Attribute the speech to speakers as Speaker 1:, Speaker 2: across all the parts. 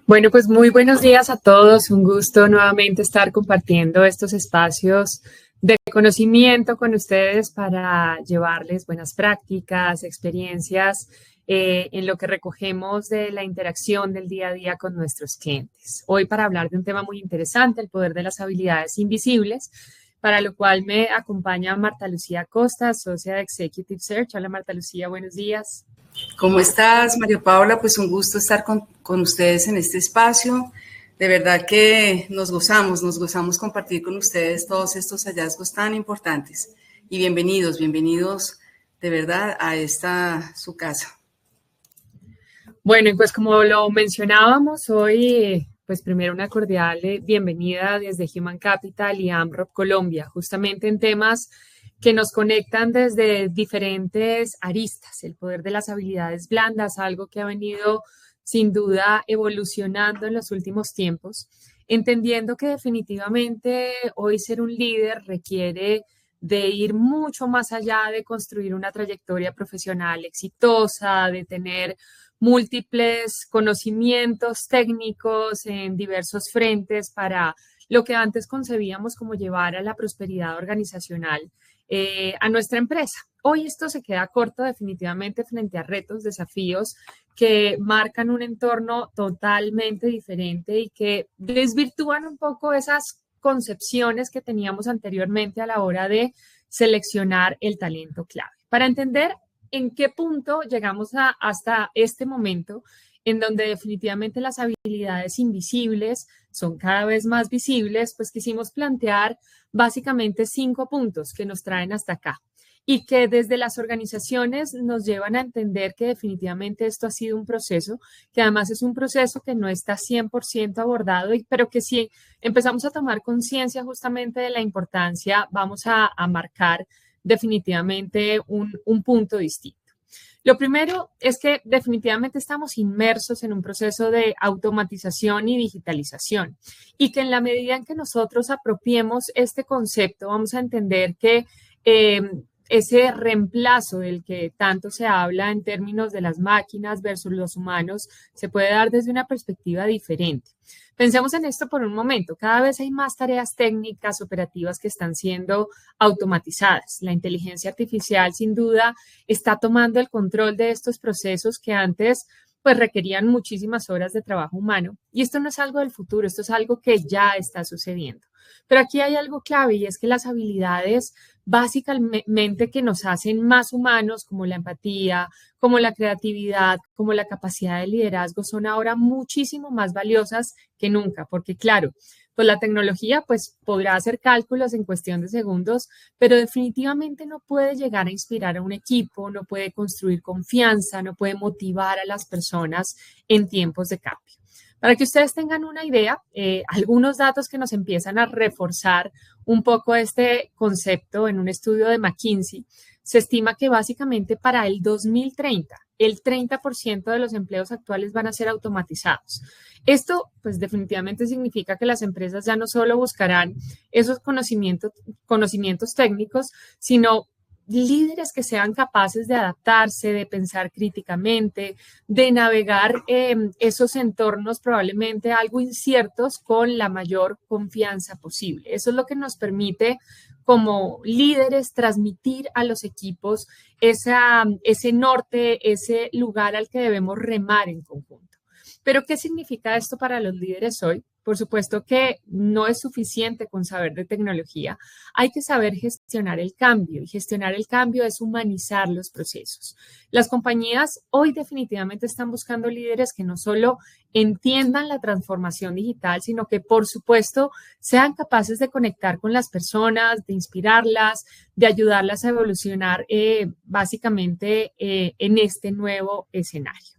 Speaker 1: Bueno, pues muy buenos días a todos. Un gusto nuevamente estar compartiendo estos espacios de conocimiento con ustedes para llevarles buenas prácticas, experiencias en lo que recogemos de la interacción del día a día con nuestros clientes. Hoy para hablar de un tema muy interesante, el poder de las habilidades invisibles, para lo cual me acompaña Marta Lucía Costa, socia de Executive Search. Hola Marta Lucía, buenos días.
Speaker 2: ¿Cómo estás, María Paula? Pues un gusto estar con ustedes en este espacio. De verdad que nos gozamos compartir con ustedes todos estos hallazgos tan importantes. Y bienvenidos de verdad a esta su casa.
Speaker 1: Bueno, y pues como lo mencionábamos hoy, pues primero una cordial bienvenida desde Human Capital y AMROP Colombia, justamente en temas que nos conectan desde diferentes aristas. El poder de las habilidades blandas, algo que ha venido sin duda evolucionando en los últimos tiempos, entendiendo que definitivamente hoy ser un líder requiere de ir mucho más allá de construir una trayectoria profesional exitosa, de tener múltiples conocimientos técnicos en diversos frentes para lo que antes concebíamos como llevar a la prosperidad organizacional a nuestra empresa. Hoy esto se queda corto definitivamente frente a retos, desafíos que marcan un entorno totalmente diferente y que desvirtúan un poco esas concepciones que teníamos anteriormente a la hora de seleccionar el talento clave. Para entender en qué punto llegamos hasta este momento en donde definitivamente las habilidades invisibles son cada vez más visibles, pues quisimos plantear básicamente 5 puntos que nos traen hasta acá y que desde las organizaciones nos llevan a entender que definitivamente esto ha sido un proceso, que además es un proceso que no está 100% abordado, pero que si empezamos a tomar conciencia justamente de la importancia, vamos a marcar definitivamente un punto distinto. Lo primero es que definitivamente estamos inmersos en un proceso de automatización y digitalización y que en la medida en que nosotros apropiemos este concepto, vamos a entender que ese reemplazo del que tanto se habla en términos de las máquinas versus los humanos se puede dar desde una perspectiva diferente. Pensemos en esto por un momento. Cada vez hay más tareas técnicas, operativas que están siendo automatizadas. La inteligencia artificial, sin duda, está tomando el control de estos procesos que antes pues requerían muchísimas horas de trabajo humano. Y esto no es algo del futuro, esto es algo que ya está sucediendo. Pero aquí hay algo clave y es que las habilidades básicamente que nos hacen más humanos, como la empatía, como la creatividad, como la capacidad de liderazgo, son ahora muchísimo más valiosas que nunca, porque claro, pues la tecnología pues podrá hacer cálculos en cuestión de segundos, pero definitivamente no puede llegar a inspirar a un equipo, no puede construir confianza, no puede motivar a las personas en tiempos de cambio. Para que ustedes tengan una idea, algunos datos que nos empiezan a reforzar un poco este concepto en un estudio de McKinsey, se estima que básicamente para el 2030, el 30% de los empleos actuales van a ser automatizados. Esto, pues definitivamente significa que las empresas ya no solo buscarán esos conocimientos técnicos, sino líderes que sean capaces de adaptarse, de pensar críticamente, de navegar esos entornos probablemente algo inciertos con la mayor confianza posible. Eso es lo que nos permite como líderes transmitir a los equipos ese norte, ese lugar al que debemos remar en conjunto. Pero, ¿qué significa esto para los líderes hoy? Por supuesto que no es suficiente con saber de tecnología. Hay que saber gestionar el cambio y gestionar el cambio es humanizar los procesos. Las compañías hoy definitivamente están buscando líderes que no solo entiendan la transformación digital, sino que por supuesto sean capaces de conectar con las personas, de inspirarlas, de ayudarlas a evolucionar básicamente en este nuevo escenario.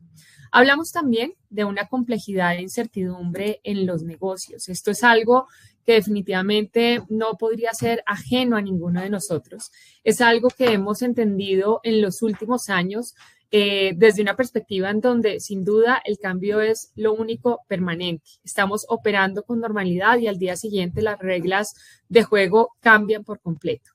Speaker 1: Hablamos también de una complejidad e incertidumbre en los negocios. Esto es algo que definitivamente no podría ser ajeno a ninguno de nosotros. Es algo que hemos entendido en los últimos años desde una perspectiva en donde sin duda el cambio es lo único permanente. Estamos operando con normalidad y al día siguiente las reglas de juego cambian por completo.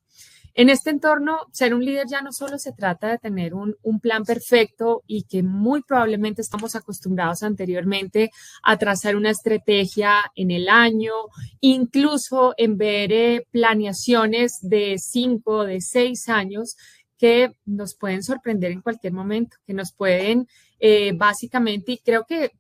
Speaker 1: En este entorno, ser un líder ya no solo se trata de tener un plan perfecto y que muy probablemente estamos acostumbrados anteriormente a trazar una estrategia en el año, incluso en ver planeaciones de 5, de 6 años que nos pueden sorprender en cualquier momento, que nos pueden básicamente, y creo que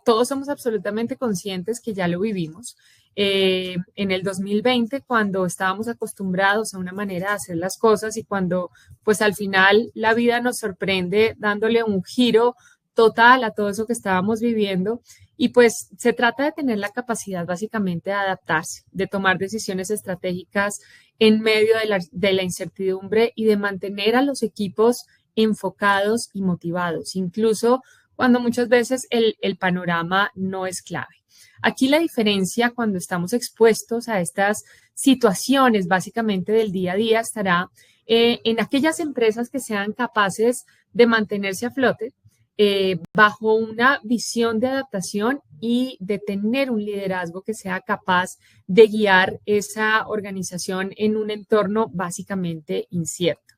Speaker 1: todos somos absolutamente conscientes que ya lo vivimos, en el 2020, cuando estábamos acostumbrados a una manera de hacer las cosas y cuando pues al final la vida nos sorprende dándole un giro total a todo eso que estábamos viviendo. Y pues se trata de tener la capacidad básicamente de adaptarse, de tomar decisiones estratégicas en medio de la incertidumbre y de mantener a los equipos enfocados y motivados, incluso cuando muchas veces el panorama no es clave. Aquí la diferencia cuando estamos expuestos a estas situaciones básicamente del día a día estará en aquellas empresas que sean capaces de mantenerse a flote bajo una visión de adaptación y de tener un liderazgo que sea capaz de guiar esa organización en un entorno básicamente incierto.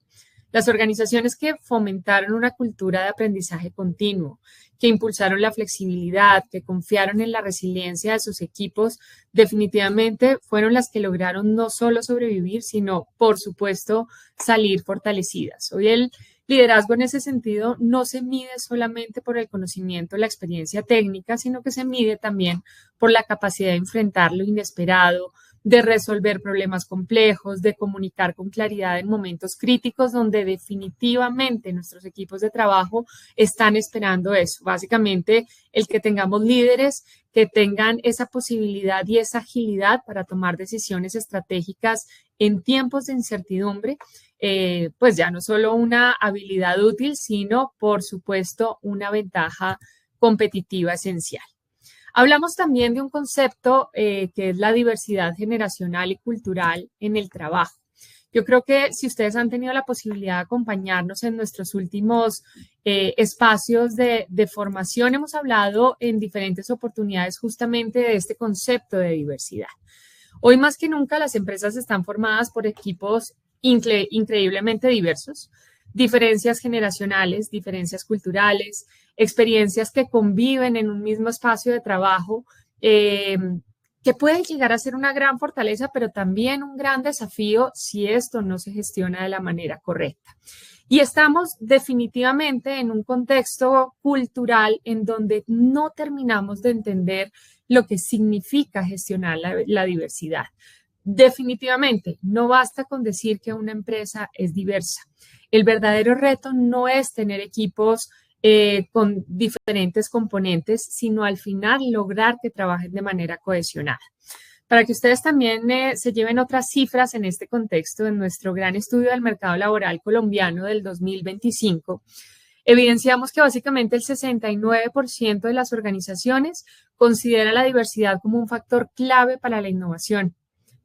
Speaker 1: Las organizaciones que fomentaron una cultura de aprendizaje continuo, que impulsaron la flexibilidad, que confiaron en la resiliencia de sus equipos, definitivamente fueron las que lograron no solo sobrevivir, sino, por supuesto, salir fortalecidas. Hoy el liderazgo en ese sentido no se mide solamente por el conocimiento, la experiencia técnica, sino que se mide también por la capacidad de enfrentar lo inesperado, de resolver problemas complejos, de comunicar con claridad en momentos críticos donde definitivamente nuestros equipos de trabajo están esperando eso. Básicamente, el que tengamos líderes que tengan esa posibilidad y esa agilidad para tomar decisiones estratégicas en tiempos de incertidumbre, pues ya no solo una habilidad útil, sino, por supuesto, una ventaja competitiva esencial. Hablamos también de un concepto que es la diversidad generacional y cultural en el trabajo. Yo creo que si ustedes han tenido la posibilidad de acompañarnos en nuestros últimos espacios de formación, hemos hablado en diferentes oportunidades justamente de este concepto de diversidad. Hoy más que nunca las empresas están formadas por equipos increíblemente diversos, diferencias generacionales, diferencias culturales, experiencias que conviven en un mismo espacio de trabajo, que puede llegar a ser una gran fortaleza, pero también un gran desafío si esto no se gestiona de la manera correcta. Y estamos definitivamente en un contexto cultural en donde no terminamos de entender lo que significa gestionar la diversidad. Definitivamente, no basta con decir que una empresa es diversa. El verdadero reto no es tener equipos con diferentes componentes, sino al final lograr que trabajen de manera cohesionada. Para que ustedes también se lleven otras cifras en este contexto, en nuestro gran estudio del mercado laboral colombiano del 2025, evidenciamos que básicamente el 69% de las organizaciones considera la diversidad como un factor clave para la innovación,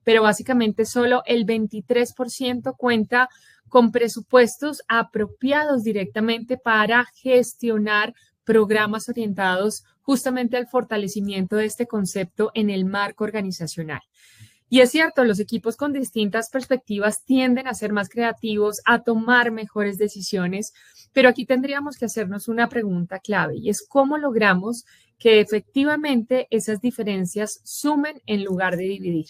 Speaker 1: pero básicamente solo el 23% cuenta con presupuestos apropiados directamente para gestionar programas orientados justamente al fortalecimiento de este concepto en el marco organizacional. Y es cierto, los equipos con distintas perspectivas tienden a ser más creativos, a tomar mejores decisiones, pero aquí tendríamos que hacernos una pregunta clave y es cómo logramos que efectivamente esas diferencias sumen en lugar de dividir.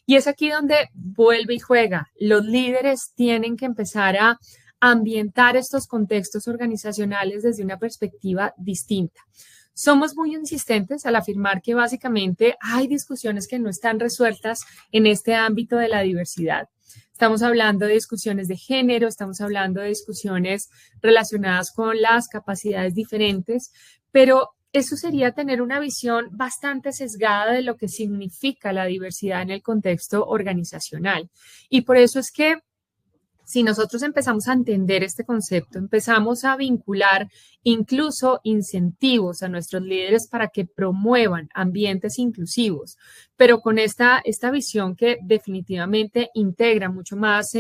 Speaker 1: Y es aquí donde vuelve y juega. Los líderes tienen que empezar a ambientar estos contextos organizacionales desde una perspectiva distinta. Somos muy insistentes al afirmar que básicamente hay discusiones que no están resueltas en este ámbito de la diversidad. Estamos hablando de discusiones de género, estamos hablando de discusiones relacionadas con las capacidades diferentes, pero eso sería tener una visión bastante sesgada de lo que significa la diversidad en el contexto organizacional. Y por eso es que si nosotros empezamos a entender este concepto, empezamos a vincular incluso incentivos a nuestros líderes para que promuevan ambientes inclusivos, pero con esta visión que definitivamente integra mucho más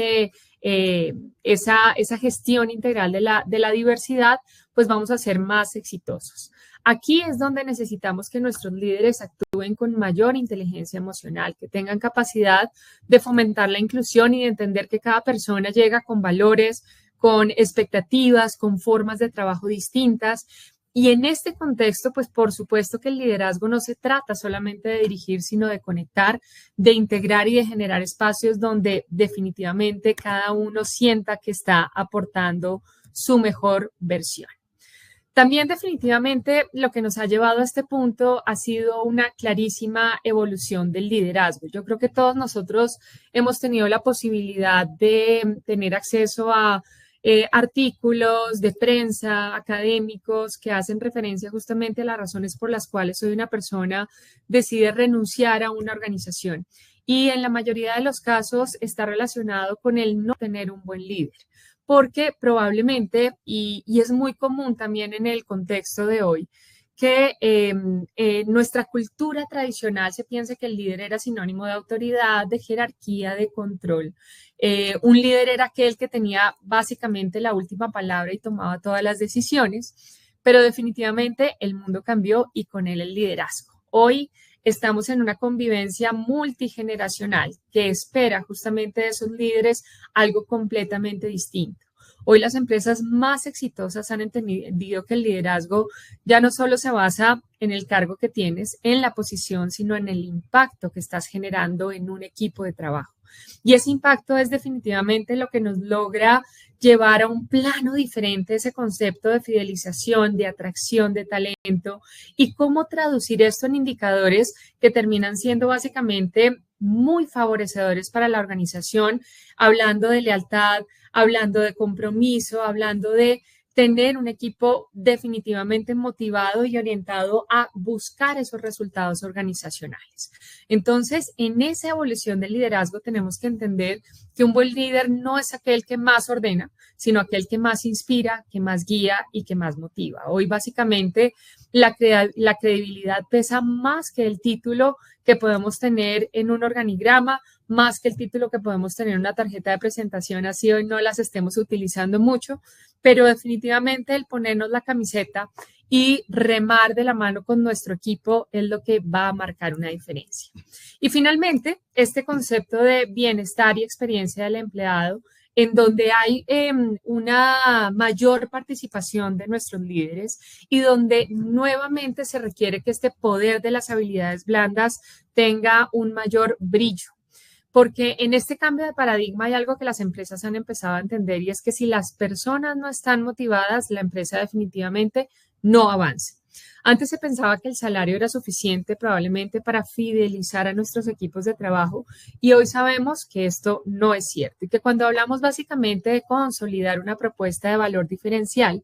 Speaker 1: esa gestión integral de la diversidad, pues vamos a ser más exitosos. Aquí es donde necesitamos que nuestros líderes actúen con mayor inteligencia emocional, que tengan capacidad de fomentar la inclusión y de entender que cada persona llega con valores, con expectativas, con formas de trabajo distintas. Y en este contexto, pues por supuesto que el liderazgo no se trata solamente de dirigir, sino de conectar, de integrar y de generar espacios donde definitivamente cada uno sienta que está aportando su mejor versión. También definitivamente lo que nos ha llevado a este punto ha sido una clarísima evolución del liderazgo. Yo creo que todos nosotros hemos tenido la posibilidad de tener acceso a artículos de prensa académicos que hacen referencia justamente a las razones por las cuales hoy una persona decide renunciar a una organización. Y en la mayoría de los casos está relacionado con el no tener un buen líder. Porque probablemente, y es muy común también en el contexto de hoy, que nuestra cultura tradicional se piensa que el líder era sinónimo de autoridad, de jerarquía, de control. Un líder era aquel que tenía básicamente la última palabra y tomaba todas las decisiones, pero definitivamente el mundo cambió y con él el liderazgo. Hoy estamos en una convivencia multigeneracional que espera justamente de esos líderes algo completamente distinto. Hoy las empresas más exitosas han entendido que el liderazgo ya no solo se basa en el cargo que tienes, en la posición, sino en el impacto que estás generando en un equipo de trabajo. Y ese impacto es definitivamente lo que nos logra llevar a un plano diferente ese concepto de fidelización, de atracción, de talento y cómo traducir esto en indicadores que terminan siendo básicamente muy favorecedores para la organización, hablando de lealtad, hablando de compromiso, hablando de tener un equipo definitivamente motivado y orientado a buscar esos resultados organizacionales. Entonces, en esa evolución del liderazgo tenemos que entender que un buen líder no es aquel que más ordena, sino aquel que más inspira, que más guía y que más motiva. Hoy, básicamente, la credibilidad pesa más que el título que podemos tener en un organigrama, más que el título que podemos tener en una tarjeta de presentación, así hoy no las estemos utilizando mucho, pero definitivamente el ponernos la camiseta y remar de la mano con nuestro equipo es lo que va a marcar una diferencia. Y finalmente, este concepto de bienestar y experiencia del empleado, en donde hay una mayor participación de nuestros líderes y donde nuevamente se requiere que este poder de las habilidades blandas tenga un mayor brillo. Porque en este cambio de paradigma hay algo que las empresas han empezado a entender y es que si las personas no están motivadas, la empresa definitivamente no avanza. Antes se pensaba que el salario era suficiente probablemente para fidelizar a nuestros equipos de trabajo y hoy sabemos que esto no es cierto y que cuando hablamos básicamente de consolidar una propuesta de valor diferencial,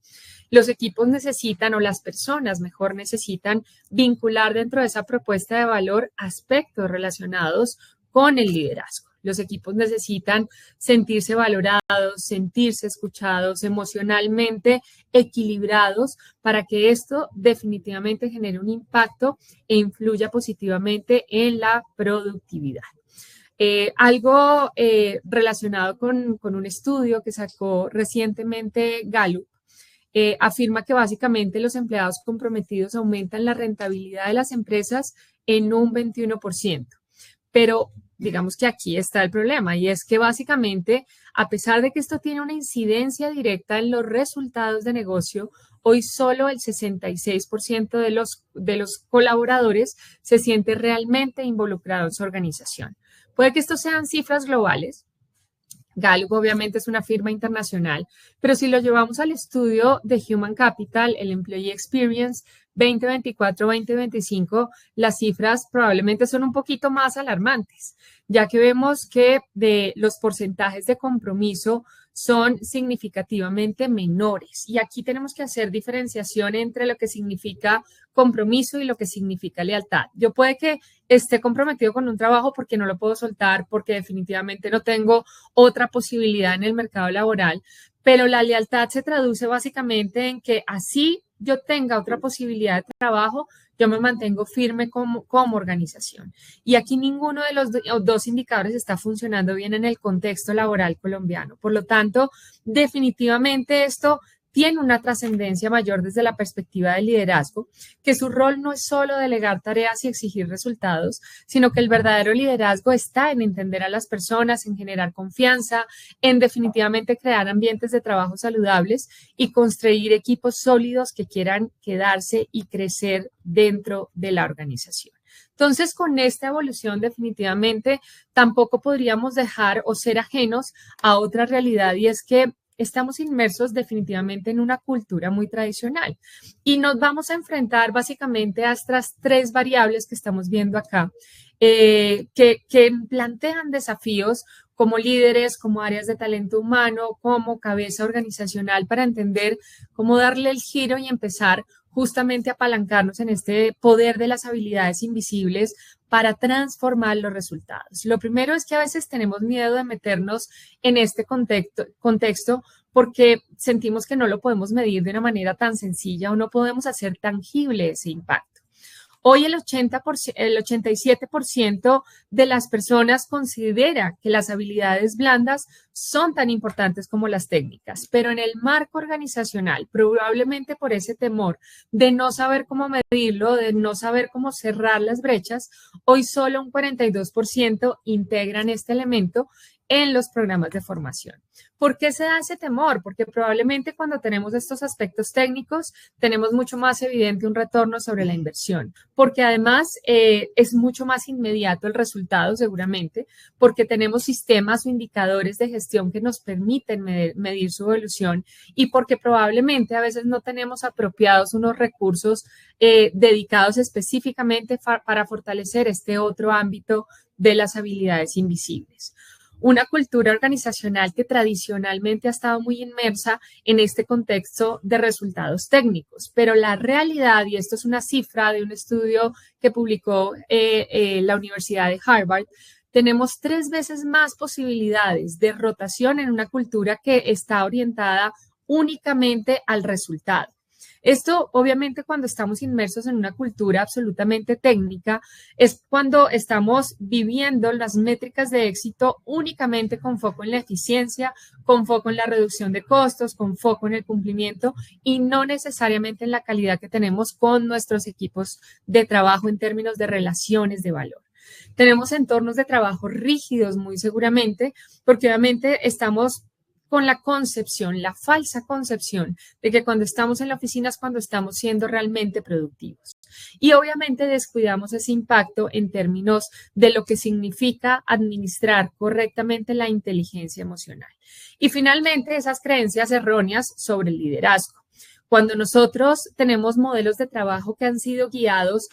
Speaker 1: los equipos necesitan o las personas mejor necesitan vincular dentro de esa propuesta de valor aspectos relacionados con el liderazgo. Los equipos necesitan sentirse valorados, sentirse escuchados, emocionalmente equilibrados para que esto definitivamente genere un impacto e influya positivamente en la productividad. Algo relacionado con un estudio que sacó recientemente Gallup, afirma que básicamente los empleados comprometidos aumentan la rentabilidad de las empresas en un 21%. Pero digamos que aquí está el problema y es que básicamente, a pesar de que esto tiene una incidencia directa en los resultados de negocio, hoy solo el 66% de los colaboradores se siente realmente involucrado en su organización. Puede que estos sean cifras globales. Gallup obviamente es una firma internacional, pero si lo llevamos al estudio de Human Capital, el Employee Experience 2024-2025, las cifras probablemente son un poquito más alarmantes, ya que vemos que de los porcentajes de compromiso son significativamente menores. Y aquí tenemos que hacer diferenciación entre lo que significa compromiso y lo que significa lealtad. Yo puede que esté comprometido con un trabajo porque no lo puedo soltar, porque definitivamente no tengo otra posibilidad en el mercado laboral, pero la lealtad se traduce básicamente en que así yo tenga otra posibilidad de trabajo, yo me mantengo firme como organización. Y aquí ninguno de los dos indicadores está funcionando bien en el contexto laboral colombiano. Por lo tanto, definitivamente esto tiene una trascendencia mayor desde la perspectiva del liderazgo, que su rol no es solo delegar tareas y exigir resultados, sino que el verdadero liderazgo está en entender a las personas, en generar confianza, en definitivamente crear ambientes de trabajo saludables y construir equipos sólidos que quieran quedarse y crecer dentro de la organización. Entonces, con esta evolución definitivamente tampoco podríamos dejar o ser ajenos a otra realidad, y es que estamos inmersos definitivamente en una cultura muy tradicional y nos vamos a enfrentar básicamente a estas tres variables que estamos viendo acá, que plantean desafíos como líderes, como áreas de talento humano, como cabeza organizacional, para entender cómo darle el giro y empezar justamente a apalancarnos en este poder de las habilidades invisibles para transformar los resultados. Lo primero es que a veces tenemos miedo de meternos en este contexto porque sentimos que no lo podemos medir de una manera tan sencilla o no podemos hacer tangible ese impacto. Hoy el 87% de las personas considera que las habilidades blandas son tan importantes como las técnicas, pero en el marco organizacional, probablemente por ese temor de no saber cómo medirlo, de no saber cómo cerrar las brechas, hoy solo un 42% integran este elemento en los programas de formación. ¿Por qué se da ese temor? Porque probablemente cuando tenemos estos aspectos técnicos tenemos mucho más evidente un retorno sobre la inversión, porque además es mucho más inmediato el resultado seguramente, porque tenemos sistemas o indicadores de gestión que nos permiten medir su evolución y porque probablemente a veces no tenemos apropiados unos recursos dedicados específicamente para fortalecer este otro ámbito de las habilidades invisibles. Una cultura organizacional que tradicionalmente ha estado muy inmersa en este contexto de resultados técnicos, pero la realidad, y esto es una cifra de un estudio que publicó la Universidad de Harvard, tenemos 3 veces más posibilidades de rotación en una cultura que está orientada únicamente al resultado. Esto, obviamente, cuando estamos inmersos en una cultura absolutamente técnica, es cuando estamos viviendo las métricas de éxito únicamente con foco en la eficiencia, con foco en la reducción de costos, con foco en el cumplimiento y no necesariamente en la calidad que tenemos con nuestros equipos de trabajo en términos de relaciones de valor. Tenemos entornos de trabajo rígidos, muy seguramente, porque obviamente estamos con la concepción, la falsa concepción de que cuando estamos en la oficina es cuando estamos siendo realmente productivos. Y obviamente descuidamos ese impacto en términos de lo que significa administrar correctamente la inteligencia emocional. Y finalmente, esas creencias erróneas sobre el liderazgo. Cuando nosotros tenemos modelos de trabajo que han sido guiados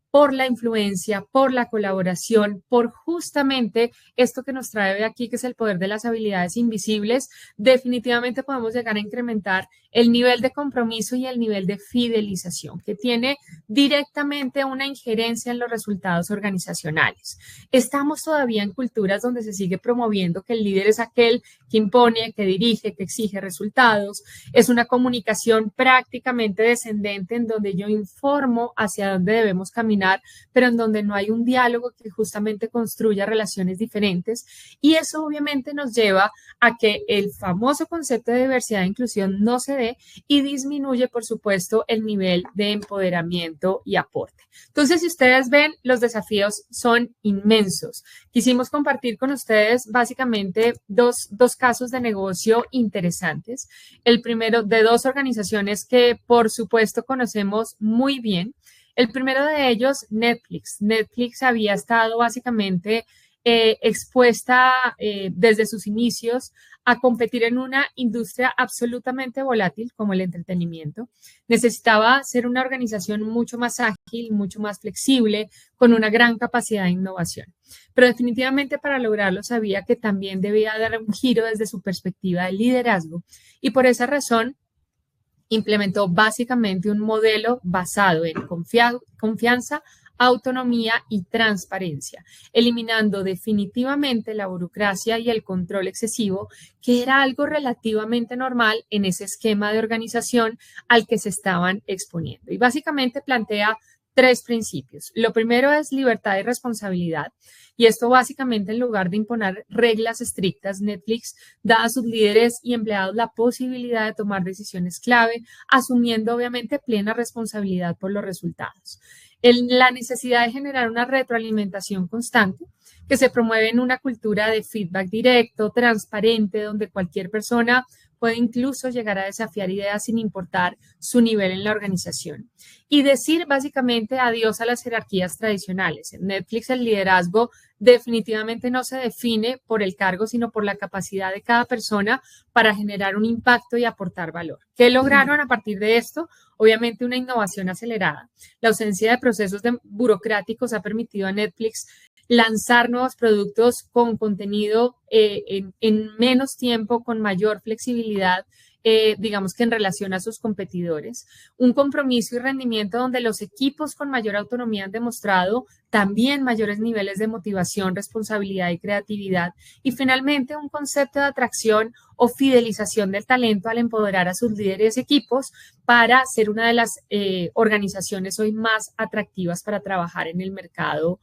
Speaker 1: por la influencia, por la colaboración, por justamente esto que nos trae aquí, que es el poder de las habilidades invisibles, definitivamente podemos llegar a incrementar el nivel de compromiso y el nivel de fidelización, que tiene directamente una injerencia en los resultados organizacionales. Estamos todavía en culturas donde se sigue promoviendo que el líder es aquel que impone, que dirige, que exige resultados. Es una comunicación prácticamente descendente en donde yo informo hacia dónde debemos caminar, pero en donde no hay un diálogo que justamente construya relaciones diferentes. Y eso obviamente nos lleva a que el famoso concepto de diversidad e inclusión no se dé y disminuye, por supuesto, el nivel de empoderamiento y aporte. Entonces, si ustedes ven, los desafíos son inmensos. Quisimos compartir con ustedes básicamente dos casos de negocio interesantes. El primero de 2 organizaciones que, por supuesto, conocemos muy bien. El primero de ellos, Netflix. Netflix había estado básicamente expuesta desde sus inicios a competir en una industria absolutamente volátil como el entretenimiento. Necesitaba ser una organización mucho más ágil, mucho más flexible, con una gran capacidad de innovación. Pero definitivamente para lograrlo sabía que también debía dar un giro desde su perspectiva de liderazgo y por esa razón implementó básicamente un modelo basado en confianza, autonomía y transparencia, eliminando definitivamente la burocracia y el control excesivo, que era algo relativamente normal en ese esquema de organización al que se estaban exponiendo. Y básicamente plantea 3 principios. Lo primero es libertad y responsabilidad. Y esto básicamente, en lugar de imponer reglas estrictas, Netflix da a sus líderes y empleados la posibilidad de tomar decisiones clave, asumiendo obviamente plena responsabilidad por los resultados. La necesidad de generar una retroalimentación constante que se promueve en una cultura de feedback directo, transparente, donde cualquier persona puede incluso llegar a desafiar ideas sin importar su nivel en la organización. Y decir básicamente adiós a las jerarquías tradicionales. En Netflix el liderazgo definitivamente no se define por el cargo, sino por la capacidad de cada persona para generar un impacto y aportar valor. ¿Qué lograron a partir de esto? Obviamente una innovación acelerada. La ausencia de procesos burocráticos ha permitido a Netflix lanzar nuevos productos con contenido en menos tiempo, con mayor flexibilidad, digamos que en relación a sus competidores. Un compromiso y rendimiento donde los equipos con mayor autonomía han demostrado también mayores niveles de motivación, responsabilidad y creatividad. Y finalmente, un concepto de atracción o fidelización del talento al empoderar a sus líderes y equipos para ser una de las organizaciones hoy más atractivas para trabajar en el mercado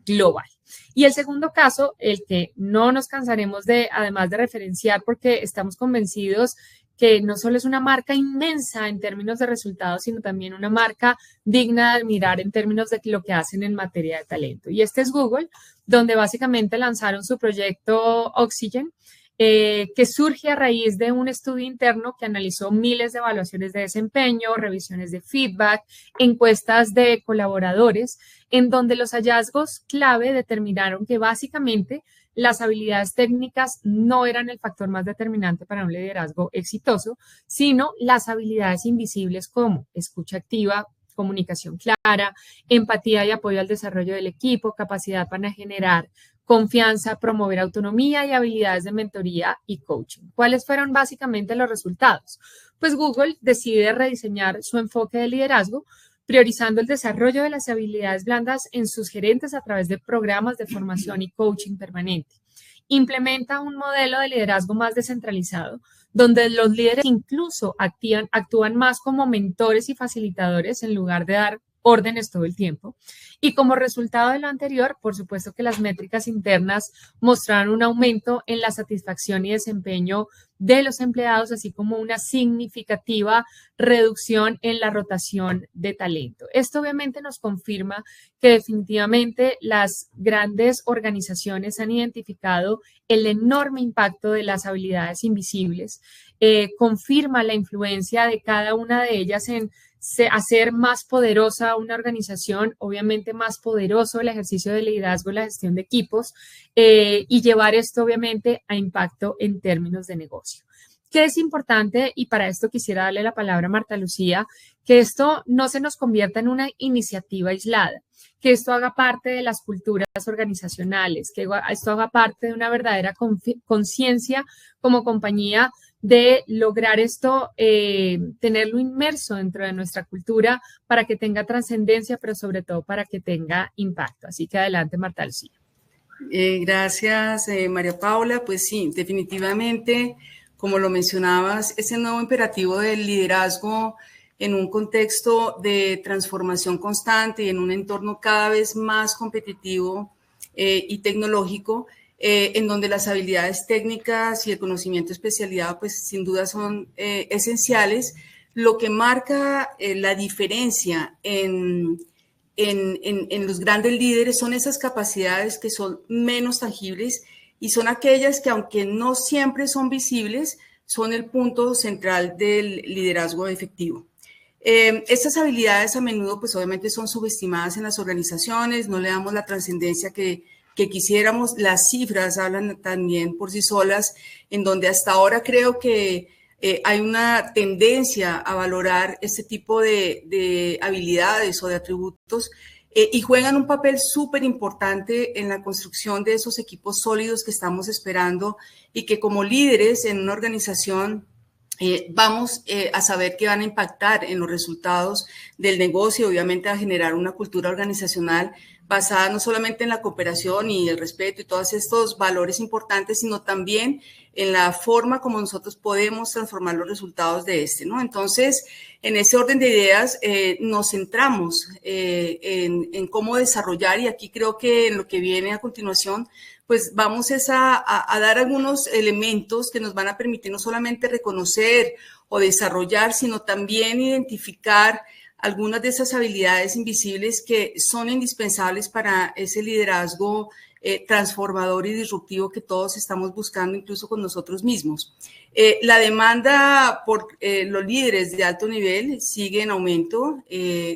Speaker 1: global. Y el segundo caso, el que no nos cansaremos de, además de referenciar, porque estamos convencidos que no solo es una marca inmensa en términos de resultados, sino también una marca digna de admirar en términos de lo que hacen en materia de talento. Y este es Google, donde básicamente lanzaron su proyecto Oxygen, que surge a raíz de un estudio interno que analizó miles de evaluaciones de desempeño, revisiones de feedback, encuestas de colaboradores, en donde los hallazgos clave determinaron que básicamente las habilidades técnicas no eran el factor más determinante para un liderazgo exitoso, sino las habilidades invisibles como escucha activa, comunicación clara, empatía y apoyo al desarrollo del equipo, capacidad para generar confianza, promover autonomía y habilidades de mentoría y coaching. ¿Cuáles fueron básicamente los resultados? Pues Google decide rediseñar su enfoque de liderazgo, priorizando el desarrollo de las habilidades blandas en sus gerentes a través de programas de formación y coaching permanente. Implementa un modelo de liderazgo más descentralizado, donde los líderes incluso actúan más como mentores y facilitadores en lugar de dar órdenes todo el tiempo. Y como resultado de lo anterior, por supuesto que las métricas internas mostraron un aumento en la satisfacción y desempeño de los empleados, así como una significativa reducción en la rotación de talento. Esto obviamente nos confirma que definitivamente las grandes organizaciones han identificado el enorme impacto de las habilidades invisibles, confirma la influencia de cada una de ellas en hacer más poderosa una organización, obviamente más poderoso el ejercicio de liderazgo, la gestión de equipos y llevar esto obviamente a impacto en términos de negocio. ¿Qué es importante? Y para esto quisiera darle la palabra a Marta Lucía, que esto no se nos convierta en una iniciativa aislada, que esto haga parte de las culturas organizacionales, que esto haga parte de una verdadera conciencia como compañía de lograr esto, tenerlo inmerso dentro de nuestra cultura para que tenga trascendencia, pero sobre todo para que tenga impacto. Así que adelante, Marta Lucía.
Speaker 2: Gracias, María Paula. Pues sí, definitivamente, como lo mencionabas, ese nuevo imperativo del liderazgo en un contexto de transformación constante y en un entorno cada vez más competitivo y tecnológico, en donde las habilidades técnicas y el conocimiento de especialidad, pues sin duda son esenciales. Lo que marca la diferencia en los grandes líderes son esas capacidades que son menos tangibles y son aquellas que, aunque no siempre son visibles, son el punto central del liderazgo efectivo. Estas habilidades a menudo, pues obviamente son subestimadas en las organizaciones, no le damos la trascendencia que quisiéramos. Las cifras hablan también por sí solas, en donde hasta ahora creo que hay una tendencia a valorar este tipo de habilidades o de atributos y juegan un papel súper importante en la construcción de esos equipos sólidos que estamos esperando y que como líderes en una organización vamos a saber que van a impactar en los resultados del negocio, obviamente a generar una cultura organizacional basada no solamente en la cooperación y el respeto y todos estos valores importantes, sino también en la forma como nosotros podemos transformar los resultados de este, ¿no? Entonces, en ese orden de ideas, nos centramos en cómo desarrollar, y aquí creo que en lo que viene a continuación, pues vamos a dar algunos elementos que nos van a permitir no solamente reconocer o desarrollar, sino también identificar algunas de esas habilidades invisibles que son indispensables para ese liderazgo transformador y disruptivo que todos estamos buscando, incluso con nosotros mismos. La demanda por los líderes de alto nivel sigue en aumento,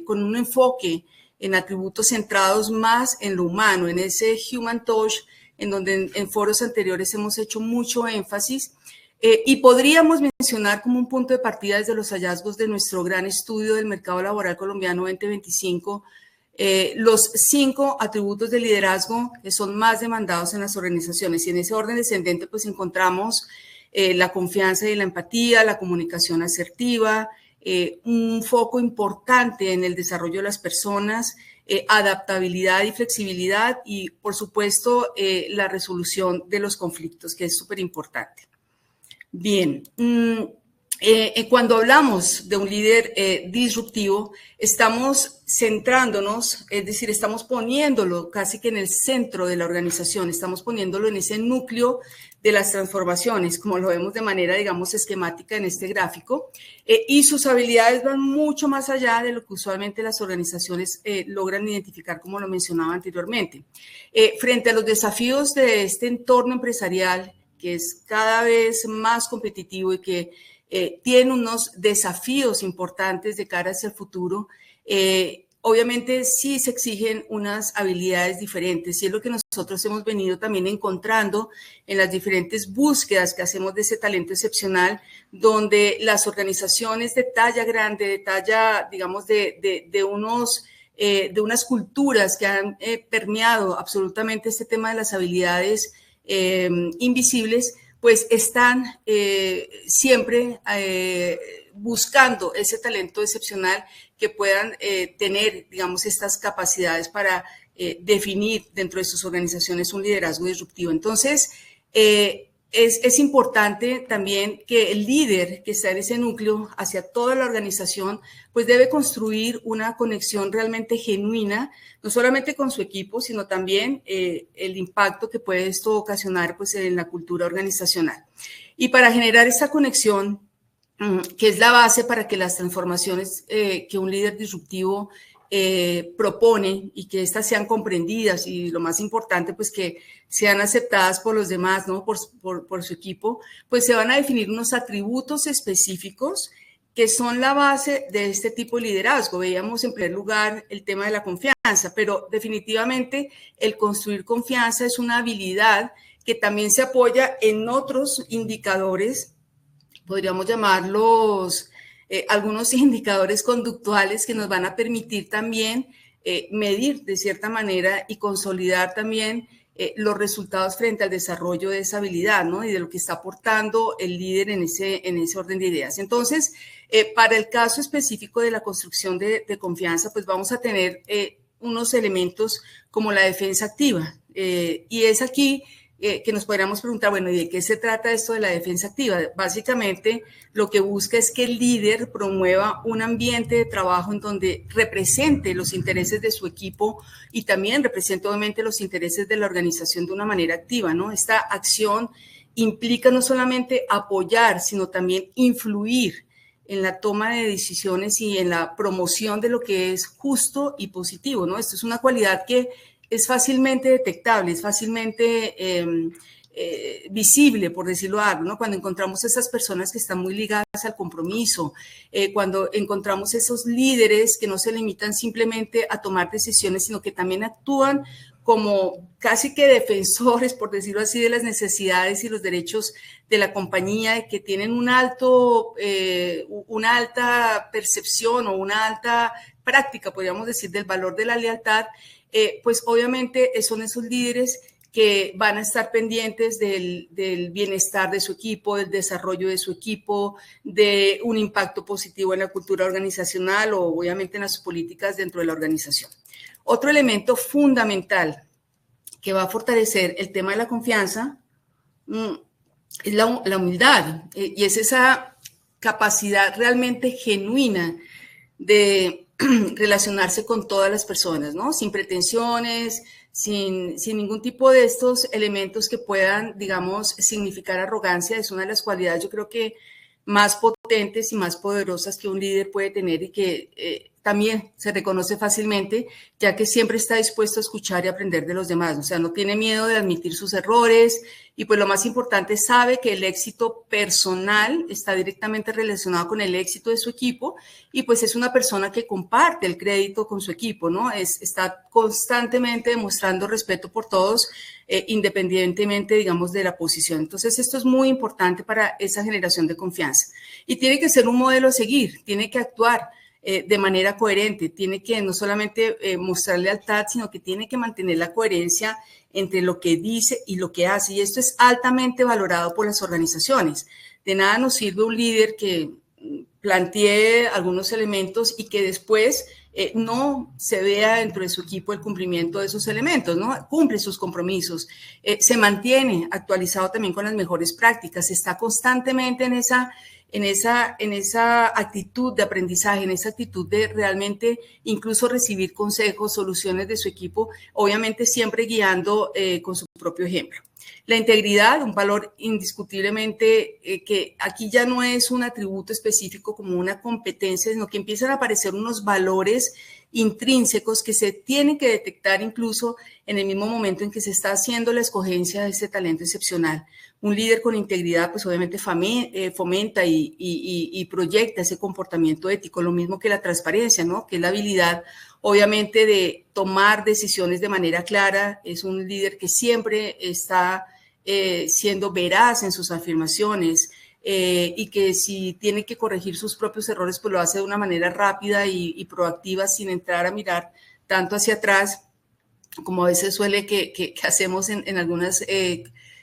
Speaker 2: con un enfoque en atributos centrados más en lo humano, en ese human touch, en donde en foros anteriores hemos hecho mucho énfasis. Y podríamos mencionar como un punto de partida desde los hallazgos de nuestro gran estudio del mercado laboral colombiano 2025, los 5 atributos de liderazgo que son más demandados en las organizaciones. Y en ese orden descendente pues encontramos la confianza y la empatía, la comunicación asertiva, un foco importante en el desarrollo de las personas, adaptabilidad y flexibilidad y, por supuesto, la resolución de los conflictos, que es súper importante. Bien, cuando hablamos de un líder disruptivo, estamos centrándonos, es decir, estamos poniéndolo casi que en el centro de la organización, estamos poniéndolo en ese núcleo de las transformaciones, como lo vemos de manera, digamos, esquemática en este gráfico, y sus habilidades van mucho más allá de lo que usualmente las organizaciones logran identificar, como lo mencionaba anteriormente. Frente a los desafíos de este entorno empresarial, que es cada vez más competitivo y que tiene unos desafíos importantes de cara hacia el futuro, obviamente sí se exigen unas habilidades diferentes y es lo que nosotros hemos venido también encontrando en las diferentes búsquedas que hacemos de ese talento excepcional, donde las organizaciones de talla grande, de talla, digamos, de unas culturas que han permeado absolutamente este tema de las habilidades invisibles, pues están siempre buscando ese talento excepcional que puedan tener, digamos, estas capacidades para definir dentro de sus organizaciones un liderazgo disruptivo. Entonces, es importante también que el líder que está en ese núcleo hacia toda la organización, pues debe construir una conexión realmente genuina, no solamente con su equipo, sino también el impacto que puede esto ocasionar pues, en la cultura organizacional. Y para generar esta conexión, que es la base para que las transformaciones que un líder disruptivo propone y que éstas sean comprendidas y lo más importante, pues que sean aceptadas por los demás, ¿no? por su equipo, pues se van a definir unos atributos específicos que son la base de este tipo de liderazgo. Veíamos en primer lugar el tema de la confianza, pero definitivamente el construir confianza es una habilidad que también se apoya en otros indicadores, podríamos llamarlos algunos indicadores conductuales que nos van a permitir también medir de cierta manera y consolidar también los resultados frente al desarrollo de esa habilidad, ¿no? Y de lo que está aportando el líder en ese orden de ideas. Entonces, para el caso específico de la construcción de confianza, pues vamos a tener unos elementos como la defensa activa. Y es aquí que nos podríamos preguntar, bueno, ¿y de qué se trata esto de la defensa activa? Básicamente, lo que busca es que el líder promueva un ambiente de trabajo en donde represente los intereses de su equipo y también represente, obviamente, los intereses de la organización de una manera activa, ¿no? Esta acción implica no solamente apoyar, sino también influir en la toma de decisiones y en la promoción de lo que es justo y positivo, ¿no? Esto es una cualidad que es fácilmente detectable, es fácilmente visible, por decirlo algo, ¿no? Cuando encontramos esas personas que están muy ligadas al compromiso, cuando encontramos esos líderes que no se limitan simplemente a tomar decisiones, sino que también actúan como casi que defensores, por decirlo así, de las necesidades y los derechos de la compañía, que tienen una alta percepción o una alta práctica, podríamos decir, del valor de la lealtad, pues obviamente son esos líderes que van a estar pendientes del bienestar de su equipo, del desarrollo de su equipo, de un impacto positivo en la cultura organizacional o obviamente en las políticas dentro de la organización. Otro elemento fundamental que va a fortalecer el tema de la confianza es la humildad, y es esa capacidad realmente genuina de relacionarse con todas las personas, ¿no? Sin pretensiones, sin ningún tipo de estos elementos que puedan, digamos, significar arrogancia. Es una de las cualidades, yo creo que más potentes y más poderosas que un líder puede tener y que también se reconoce fácilmente, ya que siempre está dispuesto a escuchar y aprender de los demás. O sea, no tiene miedo de admitir sus errores y pues lo más importante, sabe que el éxito personal está directamente relacionado con el éxito de su equipo y pues es una persona que comparte el crédito con su equipo, ¿no? Está constantemente demostrando respeto por todos, independientemente, digamos, de la posición. Entonces, esto es muy importante para esa generación de confianza. Y tiene que ser un modelo a seguir, tiene que actuar de manera coherente, tiene que no solamente mostrar lealtad, sino que tiene que mantener la coherencia entre lo que dice y lo que hace. Y esto es altamente valorado por las organizaciones. De nada nos sirve un líder que plantee algunos elementos y que después no se vea dentro de su equipo el cumplimiento de esos elementos, ¿no? Cumple sus compromisos, se mantiene actualizado también con las mejores prácticas, está constantemente en esa actitud de aprendizaje, en esa actitud de realmente incluso recibir consejos, soluciones de su equipo, obviamente siempre guiando con su propio ejemplo. La integridad, un valor indiscutiblemente que aquí ya no es un atributo específico como una competencia, sino que empiezan a aparecer unos valores intrínsecos que se tienen que detectar incluso en el mismo momento en que se está haciendo la escogencia de este talento excepcional. Un líder con integridad, pues obviamente fomenta y proyecta ese comportamiento ético, lo mismo que la transparencia, ¿no? Que es la habilidad, obviamente, de tomar decisiones de manera clara. Es un líder que siempre está siendo veraz en sus afirmaciones y que si tiene que corregir sus propios errores, pues lo hace de una manera rápida y proactiva, sin entrar a mirar tanto hacia atrás, como a veces suele que hacemos en algunas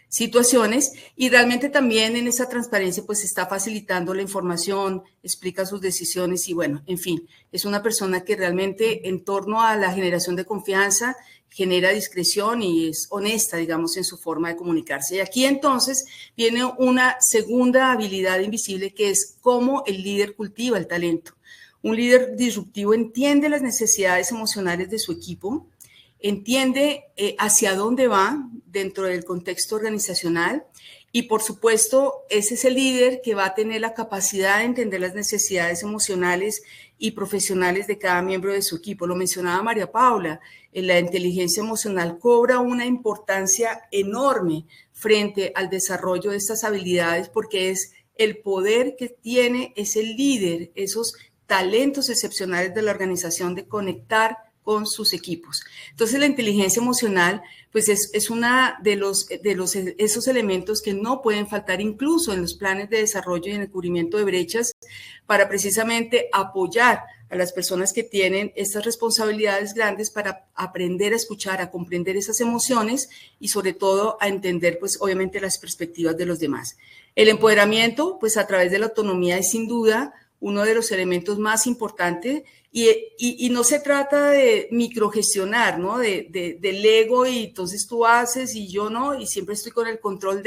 Speaker 2: situaciones, y realmente también en esa transparencia pues está facilitando la información, explica sus decisiones y bueno, en fin, es una persona que realmente en torno a la generación de confianza genera discreción y es honesta, digamos, en su forma de comunicarse. Y aquí entonces viene una segunda habilidad invisible que es cómo el líder cultiva el talento. Un líder disruptivo entiende las necesidades emocionales de su equipo, entiende hacia dónde va dentro del contexto organizacional y, por supuesto, ese es el líder que va a tener la capacidad de entender las necesidades emocionales y profesionales de cada miembro de su equipo. Lo mencionaba María Paula, la inteligencia emocional cobra una importancia enorme frente al desarrollo de estas habilidades porque es el poder que tiene ese líder, esos talentos excepcionales de la organización de conectar con sus equipos. Entonces, la inteligencia emocional, pues es una de esos elementos que no pueden faltar incluso en los planes de desarrollo y en el cubrimiento de brechas para precisamente apoyar a las personas que tienen estas responsabilidades grandes para aprender a escuchar, a comprender esas emociones y sobre todo a entender, pues obviamente, las perspectivas de los demás. El empoderamiento, pues a través de la autonomía es sin duda uno de los elementos más importantes y no se trata de microgestionar, ¿no? Del ego y entonces tú haces y yo no y siempre estoy con el control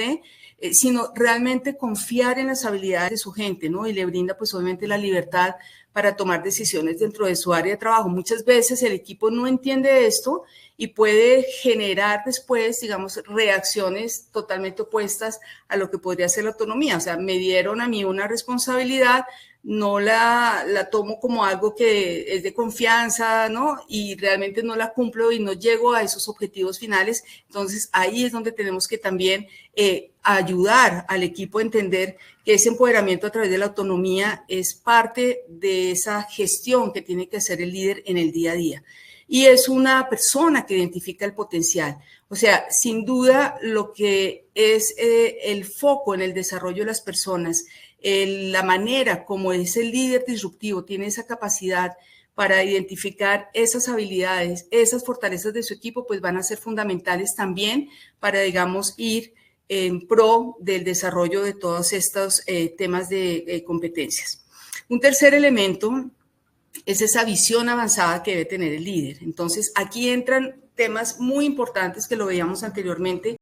Speaker 2: sino realmente confiar en las habilidades de su gente, ¿no? Y le brinda pues obviamente la libertad para tomar decisiones dentro de su área de trabajo. Muchas veces el equipo no entiende esto y puede generar después, digamos, reacciones totalmente opuestas a lo que podría ser la autonomía. O sea, me dieron a mí una responsabilidad, no la tomo como algo que es de confianza, ¿no? Y realmente no la cumplo y no llego a esos objetivos finales. Entonces, ahí es donde tenemos que también ayudar al equipo a entender que ese empoderamiento a través de la autonomía es parte de esa gestión que tiene que hacer el líder en el día a día. Y es una persona que identifica el potencial. O sea, sin duda lo que es el foco en el desarrollo de las personas, la manera como es el líder disruptivo, tiene esa capacidad para identificar esas habilidades, esas fortalezas de su equipo, pues van a ser fundamentales también para, digamos, ir en pro del desarrollo de todos estos temas de competencias. Un tercer elemento es esa visión avanzada que debe tener el líder. Entonces, aquí entran temas muy importantes que lo veíamos anteriormente,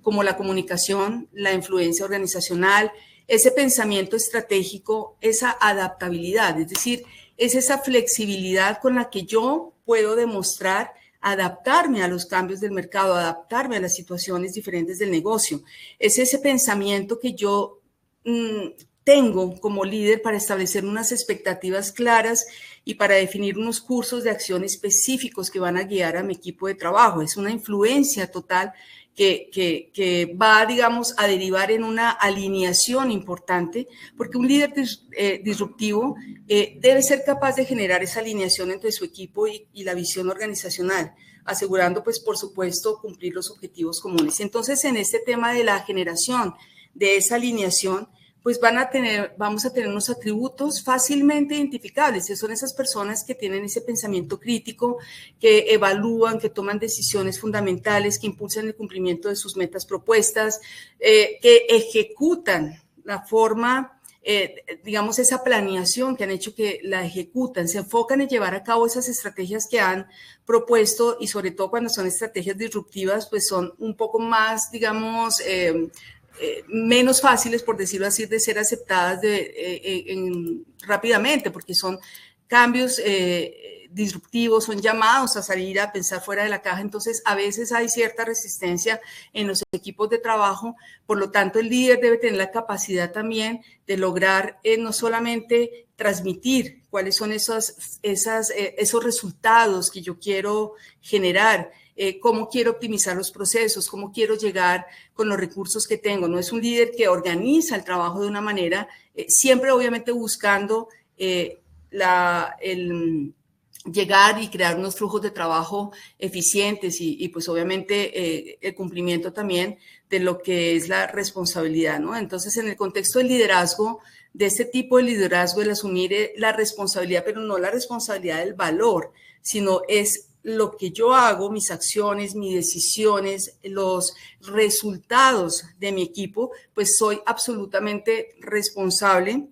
Speaker 2: como la comunicación, la influencia organizacional, ese pensamiento estratégico, esa adaptabilidad, es decir, es esa flexibilidad con la que yo puedo demostrar adaptarme a los cambios del mercado, adaptarme a las situaciones diferentes del negocio. Es ese pensamiento que yo tengo como líder para establecer unas expectativas claras y para definir unos cursos de acción específicos que van a guiar a mi equipo de trabajo. Es una influencia total que va, digamos, a derivar en una alineación importante, porque un líder disruptivo debe ser capaz de generar esa alineación entre su equipo y la visión organizacional, asegurando, pues, por supuesto, cumplir los objetivos comunes. Entonces, en este tema de la generación de esa alineación, pues vamos a tener unos atributos fácilmente identificables, que son esas personas que tienen ese pensamiento crítico, que evalúan, que toman decisiones fundamentales, que impulsan el cumplimiento de sus metas propuestas, que ejecutan la forma, digamos, esa planeación que han hecho, que la ejecutan, se enfocan en llevar a cabo esas estrategias que han propuesto, y sobre todo cuando son estrategias disruptivas, pues son un poco más, digamos, menos fáciles, por decirlo así, de ser aceptadas rápidamente, porque son cambios disruptivos, son llamados a salir a pensar fuera de la caja. Entonces, a veces hay cierta resistencia en los equipos de trabajo. Por lo tanto, el líder debe tener la capacidad también de lograr no solamente transmitir cuáles son esos resultados que yo quiero generar, cómo quiero optimizar los procesos, cómo quiero llegar con los recursos que tengo. No es un líder que organiza el trabajo de una manera, siempre obviamente buscando llegar y crear unos flujos de trabajo eficientes y pues obviamente el cumplimiento también de lo que es la responsabilidad, ¿no? Entonces, en el contexto del liderazgo, de este tipo de liderazgo, el asumir la responsabilidad, pero no la responsabilidad del valor, sino es lo que yo hago, mis acciones, mis decisiones, los resultados de mi equipo, pues soy absolutamente responsable,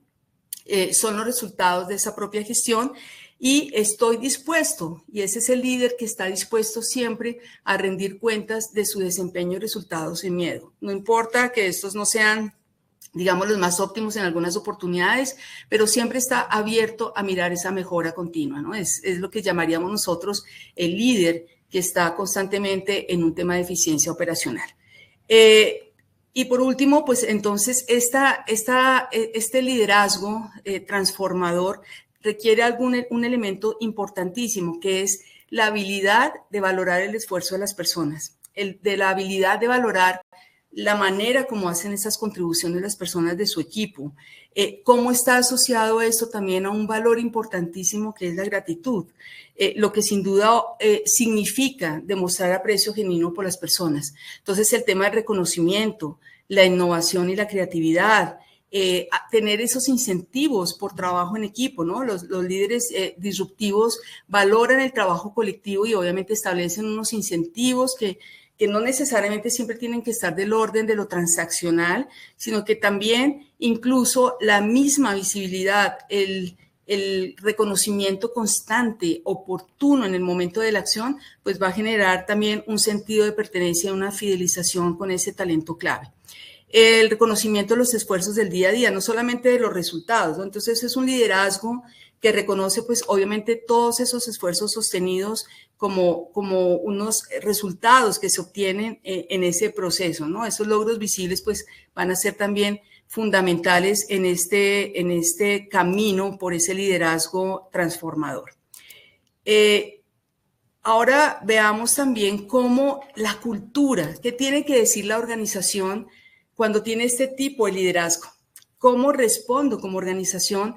Speaker 2: son los resultados de esa propia gestión y estoy dispuesto, y ese es el líder que está dispuesto siempre a rendir cuentas de su desempeño y resultados sin miedo. No importa que estos no sean, digamos, los más óptimos en algunas oportunidades, pero siempre está abierto a mirar esa mejora continua, ¿no? Es lo que llamaríamos nosotros el líder que está constantemente en un tema de eficiencia operacional. Y por último, pues entonces este liderazgo transformador requiere un elemento importantísimo, que es la habilidad de valorar el esfuerzo de las personas, de la habilidad de valorar la manera como hacen esas contribuciones las personas de su equipo, cómo está asociado eso también a un valor importantísimo que es la gratitud, lo que sin duda significa demostrar aprecio genuino por las personas. Entonces, el tema del reconocimiento, la innovación y la creatividad, tener esos incentivos por trabajo en equipo, ¿no? Los líderes disruptivos valoran el trabajo colectivo y obviamente establecen unos incentivos que no necesariamente siempre tienen que estar del orden de lo transaccional, sino que también incluso la misma visibilidad, el reconocimiento constante, oportuno en el momento de la acción, pues va a generar también un sentido de pertenencia, una fidelización con ese talento clave. El reconocimiento de los esfuerzos del día a día, no solamente de los resultados, ¿no? Entonces es un liderazgo que reconoce, pues obviamente, todos esos esfuerzos sostenidos como unos resultados que se obtienen en ese proceso, ¿no? Esos logros visibles, pues, van a ser también fundamentales en este camino por ese liderazgo transformador. Ahora veamos también cómo la cultura, qué tiene que decir la organización cuando tiene este tipo de liderazgo. ¿Cómo respondo como organización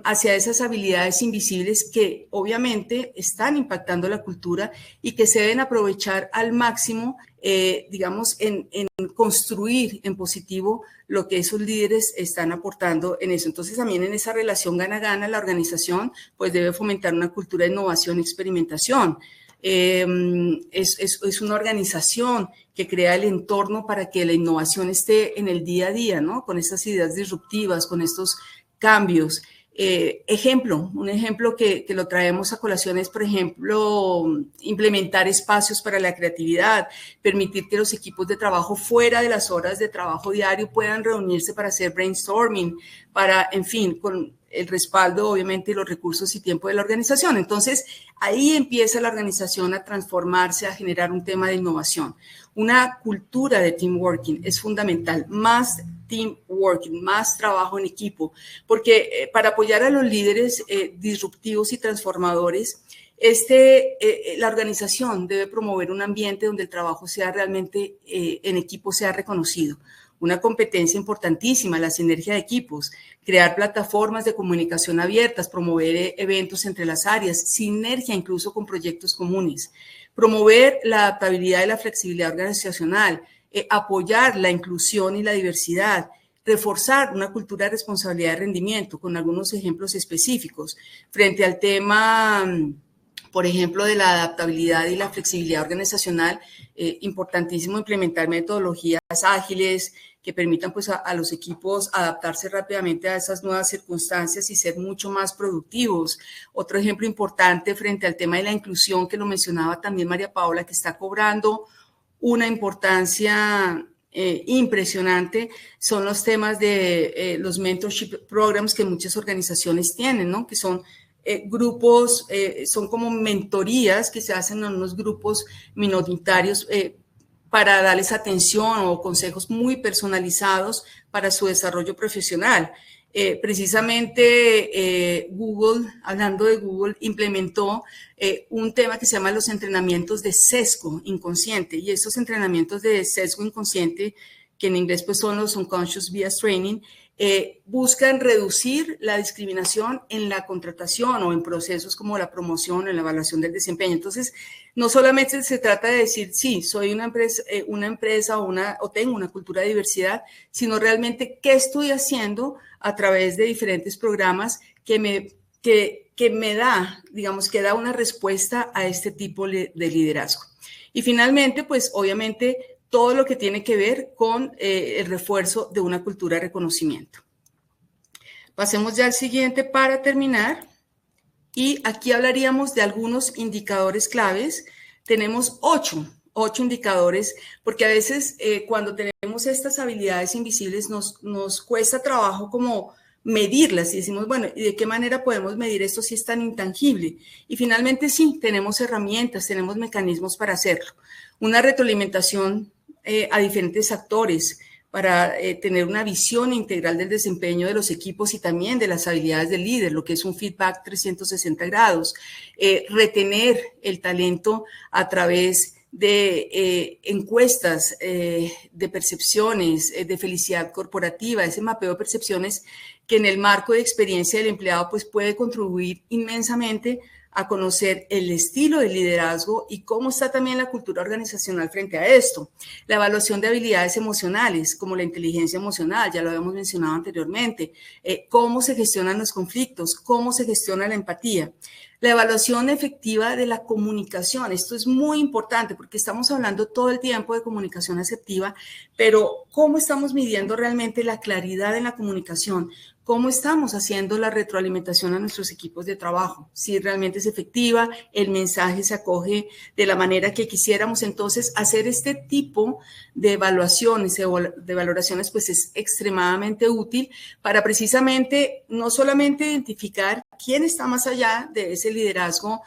Speaker 2: hacia esas habilidades invisibles que obviamente están impactando la cultura y que se deben aprovechar al máximo, digamos, en construir en positivo lo que esos líderes están aportando en eso. Entonces, también en esa relación gana-gana, la organización pues debe fomentar una cultura de innovación y experimentación. Es una organización que crea el entorno para que la innovación esté en el día a día, ¿no? Con estas ideas disruptivas, con estos cambios. Un ejemplo que lo traemos a colación es, por ejemplo, implementar espacios para la creatividad, permitir que los equipos de trabajo fuera de las horas de trabajo diario puedan reunirse para hacer brainstorming, para, en fin, con el respaldo, obviamente, y los recursos y tiempo de la organización. Entonces, ahí empieza la organización a transformarse, a generar un tema de innovación. Una cultura de team working es fundamental, más team working, más trabajo en equipo, porque para apoyar a los líderes disruptivos y transformadores, la organización debe promover un ambiente donde el trabajo sea realmente en equipo, sea reconocido. Una competencia importantísima, la sinergia de equipos, crear plataformas de comunicación abiertas, promover eventos entre las áreas, sinergia incluso con proyectos comunes, promover la adaptabilidad y la flexibilidad organizacional, apoyar la inclusión y la diversidad, reforzar una cultura de responsabilidad de rendimiento, con algunos ejemplos específicos, frente al tema, por ejemplo, de la adaptabilidad y la flexibilidad organizacional, importantísimo implementar metodologías ágiles que permitan pues, a los equipos adaptarse rápidamente a esas nuevas circunstancias y ser mucho más productivos. Otro ejemplo importante frente al tema de la inclusión, que lo mencionaba también María Paula, que está cobrando una importancia impresionante, son los temas de los mentorship programs que muchas organizaciones tienen, ¿no? Que son grupos, son como mentorías que se hacen en unos grupos minoritarios para darles atención o consejos muy personalizados para su desarrollo profesional. Precisamente Google, hablando de Google, implementó un tema que se llama los entrenamientos de sesgo inconsciente, y estos entrenamientos de sesgo inconsciente, que en inglés pues son los Unconscious Bias Training, buscan reducir la discriminación en la contratación o en procesos como la promoción, en la evaluación del desempeño. Entonces, no solamente se trata de decir, sí, soy una empresa o tengo una cultura de diversidad, sino realmente qué estoy haciendo a través de diferentes programas que me da, digamos, que da una respuesta a este tipo de liderazgo. Y finalmente, pues obviamente, todo lo que tiene que ver con el refuerzo de una cultura de reconocimiento. Pasemos ya al siguiente para terminar. Y aquí hablaríamos de algunos indicadores claves. Tenemos ocho indicadores, porque a veces cuando tenemos estas habilidades invisibles nos cuesta trabajo como medirlas y decimos, bueno, ¿y de qué manera podemos medir esto si es tan intangible? Y finalmente sí, tenemos herramientas, tenemos mecanismos para hacerlo. Una retroalimentación a diferentes actores para tener una visión integral del desempeño de los equipos y también de las habilidades del líder, lo que es un feedback 360 grados. Retener el talento a través de encuestas, de percepciones, de felicidad corporativa, ese mapeo de percepciones que en el marco de experiencia del empleado pues puede contribuir inmensamente a conocer el estilo de liderazgo y cómo está también la cultura organizacional frente a esto. La evaluación de habilidades emocionales, como la inteligencia emocional, ya lo habíamos mencionado anteriormente, cómo se gestionan los conflictos, cómo se gestiona la empatía. La evaluación efectiva de la comunicación, esto es muy importante porque estamos hablando todo el tiempo de comunicación asertiva, pero ¿cómo estamos midiendo realmente la claridad en la comunicación? ¿Cómo estamos haciendo la retroalimentación a nuestros equipos de trabajo? Si realmente es efectiva, el mensaje se acoge de la manera que quisiéramos. Entonces, hacer este tipo de evaluaciones, de valoraciones, pues es extremadamente útil para precisamente no solamente identificar quién está más allá de ese liderazgo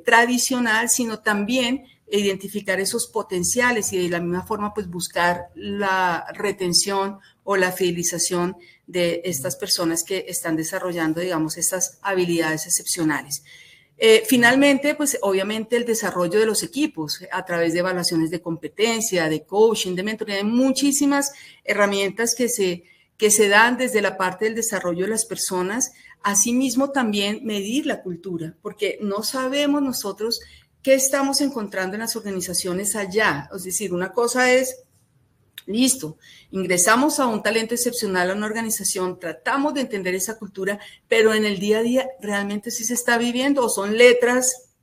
Speaker 2: tradicional, sino también identificar esos potenciales y de la misma forma pues buscar la retención o la fidelización de estas personas que están desarrollando, digamos, estas habilidades excepcionales. Finalmente, pues obviamente el desarrollo de los equipos a través de evaluaciones de competencia, de coaching, de mentoría, hay muchísimas herramientas que que se dan desde la parte del desarrollo de las personas, asimismo también medir la cultura, porque no sabemos nosotros qué estamos encontrando en las organizaciones allá. Es decir, una cosa es, listo, ingresamos a un talento excepcional a una organización, tratamos de entender esa cultura, pero en el día a día realmente sí se está viviendo o son letras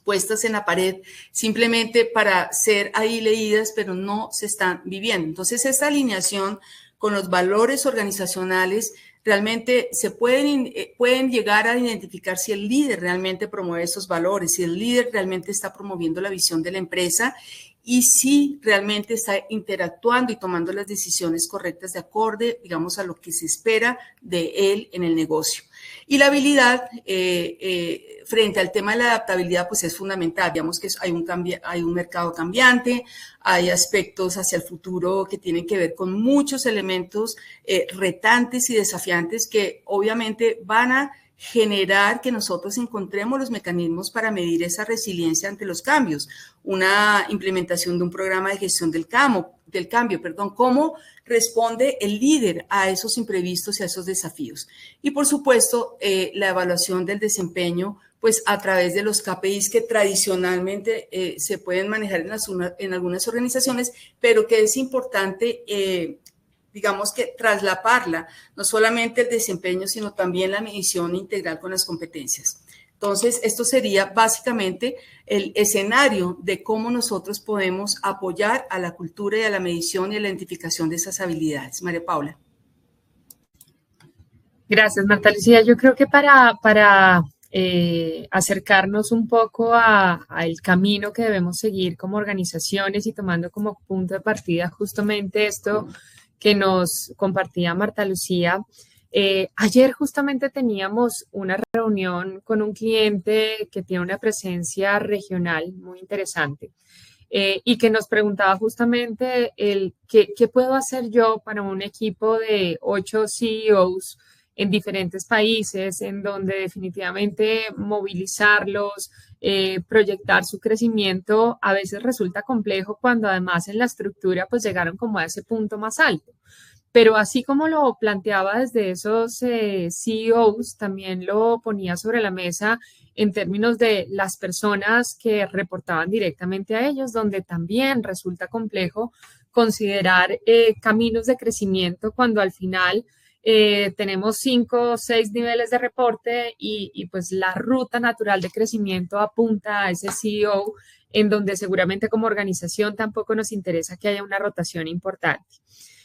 Speaker 2: puestas en la pared simplemente para ser ahí leídas, pero no se están viviendo. Entonces, esta alineación con los valores organizacionales realmente se pueden llegar a identificar si el líder realmente promueve esos valores, si el líder realmente está promoviendo la visión de la empresa y si realmente está interactuando y tomando las decisiones correctas de acorde, digamos, a lo que se espera de él en el negocio. Y la habilidad frente al tema de la adaptabilidad, pues es fundamental. Digamos que hay un mercado cambiante, hay aspectos hacia el futuro que tienen que ver con muchos elementos retantes y desafiantes que obviamente van a generar que nosotros encontremos los mecanismos para medir esa resiliencia ante los cambios. Una implementación de un programa de gestión del cambio, cómo responde el líder a esos imprevistos y a esos desafíos. Y por supuesto, la evaluación del desempeño, pues a través de los KPIs que tradicionalmente se pueden manejar en algunas organizaciones, pero que es importante digamos que traslaparla, no solamente el desempeño, sino también la medición integral con las competencias. Entonces, esto sería básicamente el escenario de cómo nosotros podemos apoyar a la cultura y a la medición y a la identificación de esas habilidades. María Paula.
Speaker 1: Gracias, Marta Lucía. Yo creo que para acercarnos un poco al camino que debemos seguir como organizaciones y tomando como punto de partida justamente esto que nos compartía Marta Lucía. Ayer justamente teníamos una reunión con un cliente que tiene una presencia regional muy interesante y que nos preguntaba justamente ¿qué puedo hacer yo para un equipo de 8 CEOs en diferentes países, en donde definitivamente movilizarlos, proyectar su crecimiento a veces resulta complejo cuando además en la estructura pues llegaron como a ese punto más alto. Pero así como lo planteaba desde esos CEOs, también lo ponía sobre la mesa en términos de las personas que reportaban directamente a ellos, donde también resulta complejo considerar caminos de crecimiento cuando al final tenemos 5 o 6 niveles de reporte y pues la ruta natural de crecimiento apunta a ese CEO en donde seguramente como organización tampoco nos interesa que haya una rotación importante.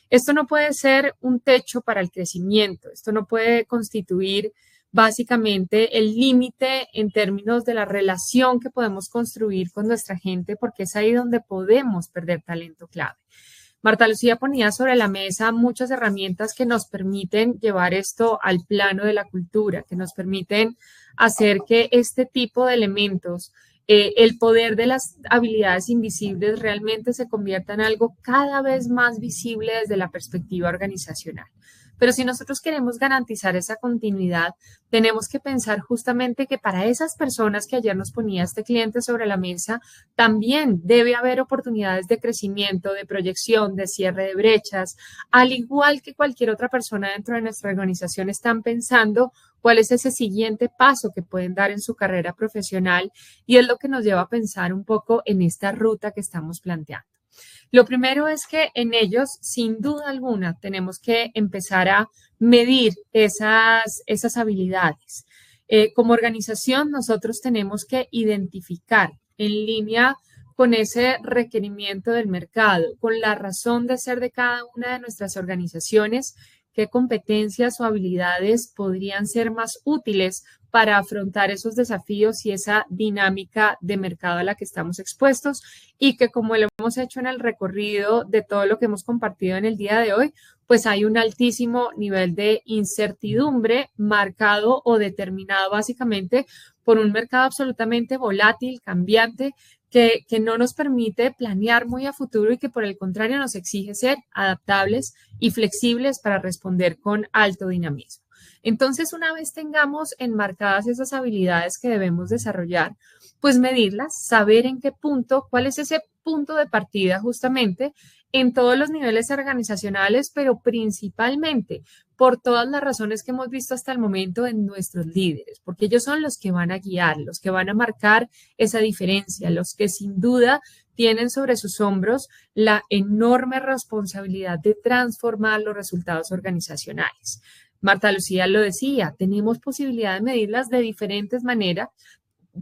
Speaker 1: Esto no puede ser un techo para el crecimiento, esto no puede constituir básicamente el límite en términos de la relación que podemos construir con nuestra gente porque es ahí donde podemos perder talento clave. Marta Lucía ponía sobre la mesa muchas herramientas que nos permiten llevar esto al plano de la cultura, que nos permiten hacer que este tipo de elementos, el poder de las habilidades invisibles realmente se convierta en algo cada vez más visible desde la perspectiva organizacional. Pero si nosotros queremos garantizar esa continuidad, tenemos que pensar justamente que para esas personas que ayer nos ponía este cliente sobre la mesa, también debe haber oportunidades de crecimiento, de proyección, de cierre de brechas, al igual que cualquier otra persona dentro de nuestra organización están pensando cuál es ese siguiente paso que pueden dar en su carrera profesional y es lo que nos lleva a pensar un poco en esta ruta que estamos planteando. Lo primero es que en ellos, sin duda alguna, tenemos que empezar a medir esas habilidades. Como organización, nosotros tenemos que identificar en línea con ese requerimiento del mercado, con la razón de ser de cada una de nuestras organizaciones, qué competencias o habilidades podrían ser más útiles para afrontar esos desafíos y esa dinámica de mercado a la que estamos expuestos y que como lo hemos hecho en el recorrido de todo lo que hemos compartido en el día de hoy, pues hay un altísimo nivel de incertidumbre marcado o determinado básicamente por un mercado absolutamente volátil, cambiante, que no nos permite planear muy a futuro y que por el contrario nos exige ser adaptables y flexibles para responder con alto dinamismo. Entonces, una vez tengamos enmarcadas esas habilidades que debemos desarrollar, pues medirlas, saber en qué punto, cuál es ese punto de partida justamente en todos los niveles organizacionales, pero principalmente por todas las razones que hemos visto hasta el momento en nuestros líderes, porque ellos son los que van a guiar, los que van a marcar esa diferencia, los que sin duda tienen sobre sus hombros la enorme responsabilidad de transformar los resultados organizacionales. Marta Lucía lo decía, tenemos posibilidad de medirlas de diferentes maneras.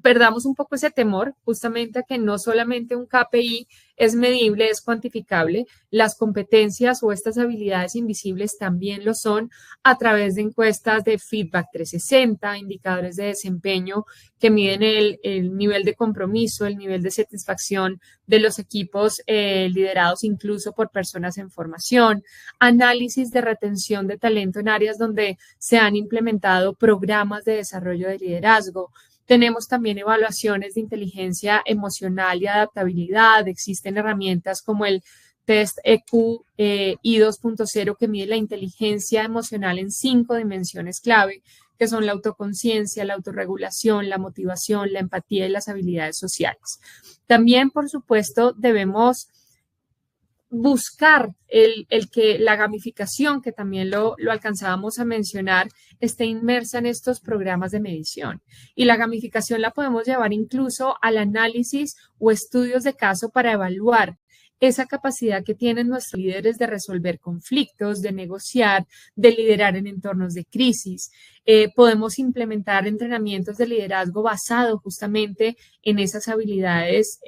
Speaker 1: Perdamos un poco ese temor justamente a que no solamente un KPI es medible, es cuantificable, las competencias o estas habilidades invisibles también lo son a través de encuestas de feedback 360, indicadores de desempeño que miden el nivel de compromiso, el nivel de satisfacción de los equipos liderados incluso por personas en formación, análisis de retención de talento en áreas donde se han implementado programas de desarrollo de liderazgo. Tenemos también evaluaciones de inteligencia emocional y adaptabilidad. Existen herramientas como el test EQ I2.0 que mide la inteligencia emocional en 5 dimensiones clave, que son la autoconciencia, la autorregulación, la motivación, la empatía y las habilidades sociales. También, por supuesto, debemos buscar el que la gamificación, que también lo alcanzábamos a mencionar, esté inmersa en estos programas de medición. Y la gamificación la podemos llevar incluso al análisis o estudios de caso para evaluar esa capacidad que tienen nuestros líderes de resolver conflictos, de negociar, de liderar en entornos de crisis. Podemos implementar entrenamientos de liderazgo basado justamente en esas habilidades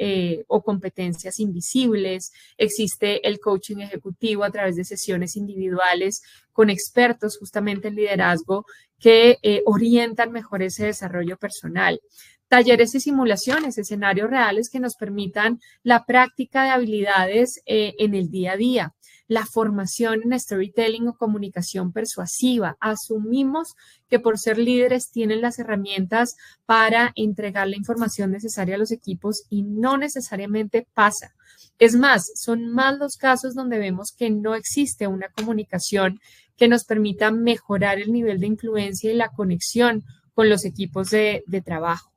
Speaker 1: o competencias invisibles. Existe el coaching ejecutivo a través de sesiones individuales con expertos justamente en liderazgo que orientan mejor ese desarrollo personal. Talleres y simulaciones, escenarios reales que nos permitan la práctica de habilidades en el día a día. La formación en storytelling o comunicación persuasiva. Asumimos que por ser líderes tienen las herramientas para entregar la información necesaria a los equipos y no necesariamente pasa. Es más, son más los casos donde vemos que no existe una comunicación que nos permita mejorar el nivel de influencia y la conexión con los equipos de trabajo.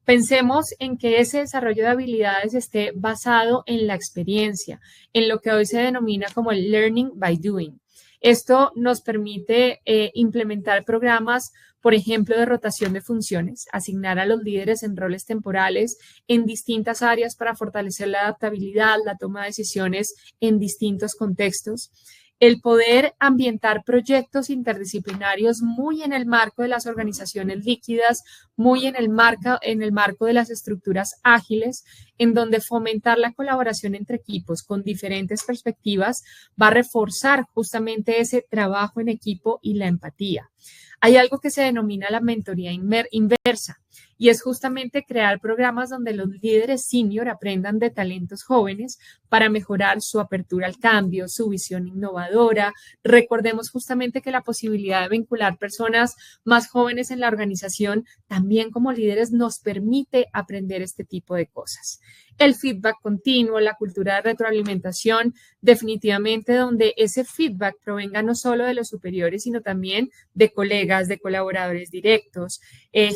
Speaker 1: Pensemos en que ese desarrollo de habilidades esté basado en la experiencia, en lo que hoy se denomina como el learning by doing. Esto nos permite implementar programas, por ejemplo, de rotación de funciones, asignar a los líderes en roles temporales en distintas áreas para fortalecer la adaptabilidad, la toma de decisiones en distintos contextos. El poder ambientar proyectos interdisciplinarios muy en el marco de las organizaciones líquidas, muy en el marco de las estructuras ágiles, en donde fomentar la colaboración entre equipos con diferentes perspectivas va a reforzar justamente ese trabajo en equipo y la empatía. Hay algo que se denomina la mentoría inversa y es justamente crear programas donde los líderes senior aprendan de talentos jóvenes para mejorar su apertura al cambio, su visión innovadora. Recordemos justamente que la posibilidad de vincular personas más jóvenes en la organización también como líderes nos permite aprender este tipo de cosas. El feedback continuo, la cultura de retroalimentación, definitivamente donde ese feedback provenga no solo de los superiores, sino también de colegas, de colaboradores directos,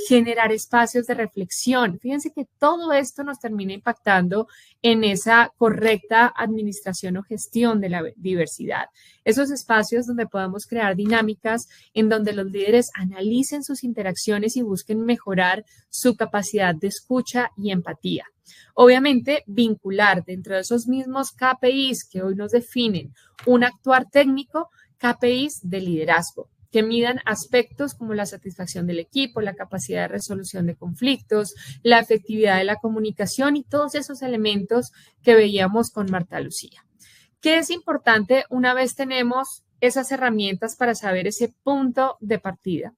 Speaker 1: generar espacios de reflexión. Fíjense que todo esto nos termina impactando en esa correcta administración o gestión de la diversidad. Esos espacios donde podamos crear dinámicas en donde los líderes analicen sus interacciones y busquen mejorar su capacidad de escucha y empatía. Obviamente, vincular dentro de esos mismos KPIs que hoy nos definen un actuar técnico, KPIs de liderazgo, que midan aspectos como la satisfacción del equipo, la capacidad de resolución de conflictos, la efectividad de la comunicación y todos esos elementos que veíamos con Marta Lucía. ¿Qué es importante una vez tenemos esas herramientas para saber ese punto de partida?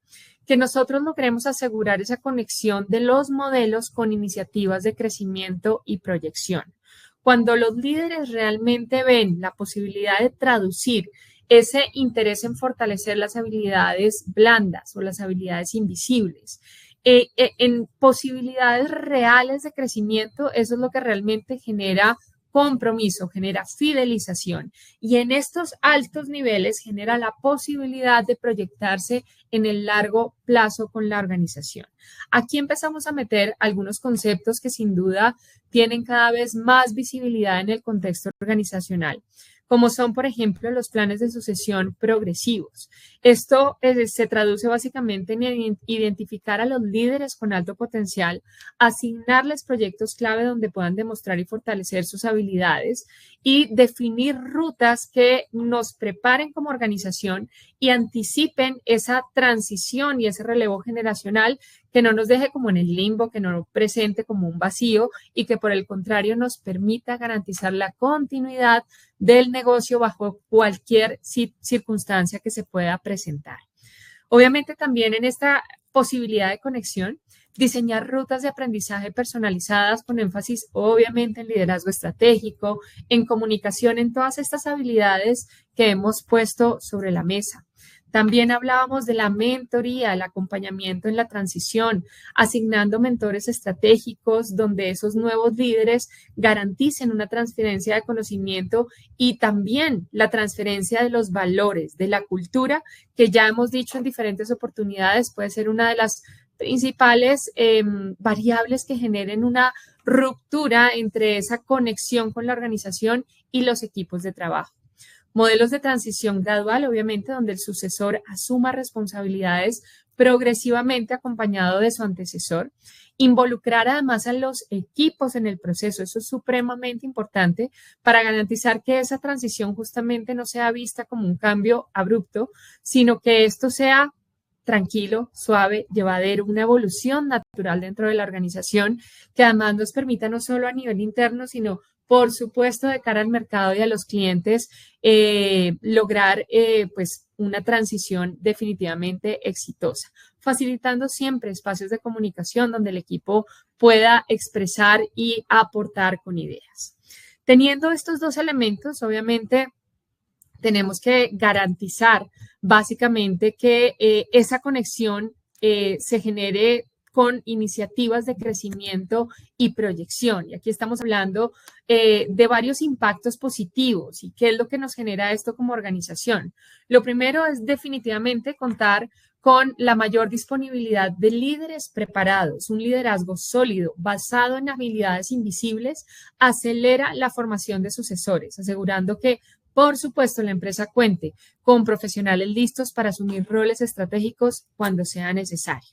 Speaker 1: Que nosotros logremos asegurar esa conexión de los modelos con iniciativas de crecimiento y proyección. Cuando los líderes realmente ven la posibilidad de traducir ese interés en fortalecer las habilidades blandas o las habilidades invisibles en posibilidades reales de crecimiento, eso es lo que realmente genera compromiso, genera fidelización y en estos altos niveles genera la posibilidad de proyectarse en el largo plazo con la organización. Aquí empezamos a meter algunos conceptos que sin duda tienen cada vez más visibilidad en el contexto organizacional. como son, por ejemplo, los planes de sucesión progresivos. Esto se traduce básicamente en identificar a los líderes con alto potencial, asignarles proyectos clave donde puedan demostrar y fortalecer sus habilidades y definir rutas que nos preparen como organización y anticipen esa transición y ese relevo generacional, que no nos deje como en el limbo, que no nos presente como un vacío y que por el contrario nos permita garantizar la continuidad del negocio bajo cualquier circunstancia que se pueda presentar. Obviamente también en esta posibilidad de conexión, diseñar rutas de aprendizaje personalizadas con énfasis obviamente en liderazgo estratégico, en comunicación, en todas estas habilidades que hemos puesto sobre la mesa. También hablábamos de la mentoría, el acompañamiento en la transición, asignando mentores estratégicos donde esos nuevos líderes garanticen una transferencia de conocimiento y también la transferencia de los valores, de la cultura, que ya hemos dicho en diferentes oportunidades, puede ser una de las principales variables que generen una ruptura entre esa conexión con la organización y los equipos de trabajo. Modelos de transición gradual, obviamente, donde el sucesor asuma responsabilidades progresivamente acompañado de su antecesor. Involucrar además a los equipos en el proceso, eso es supremamente importante para garantizar que esa transición justamente no sea vista como un cambio abrupto, sino que esto sea tranquilo, suave, llevadero, una evolución natural dentro de la organización que además nos permita no solo a nivel interno, sino por supuesto de cara al mercado y a los clientes, lograr pues una transición definitivamente exitosa, facilitando siempre espacios de comunicación donde el equipo pueda expresar y aportar con ideas. Teniendo estos dos elementos, obviamente, tenemos que garantizar básicamente que esa conexión se genere con iniciativas de crecimiento y proyección. Y aquí estamos hablando de varios impactos positivos y qué es lo que nos genera esto como organización. Lo primero es definitivamente contar con la mayor disponibilidad de líderes preparados. Un liderazgo sólido basado en habilidades invisibles acelera la formación de sucesores, asegurando que por supuesto, la empresa cuente con profesionales listos para asumir roles estratégicos cuando sea necesario.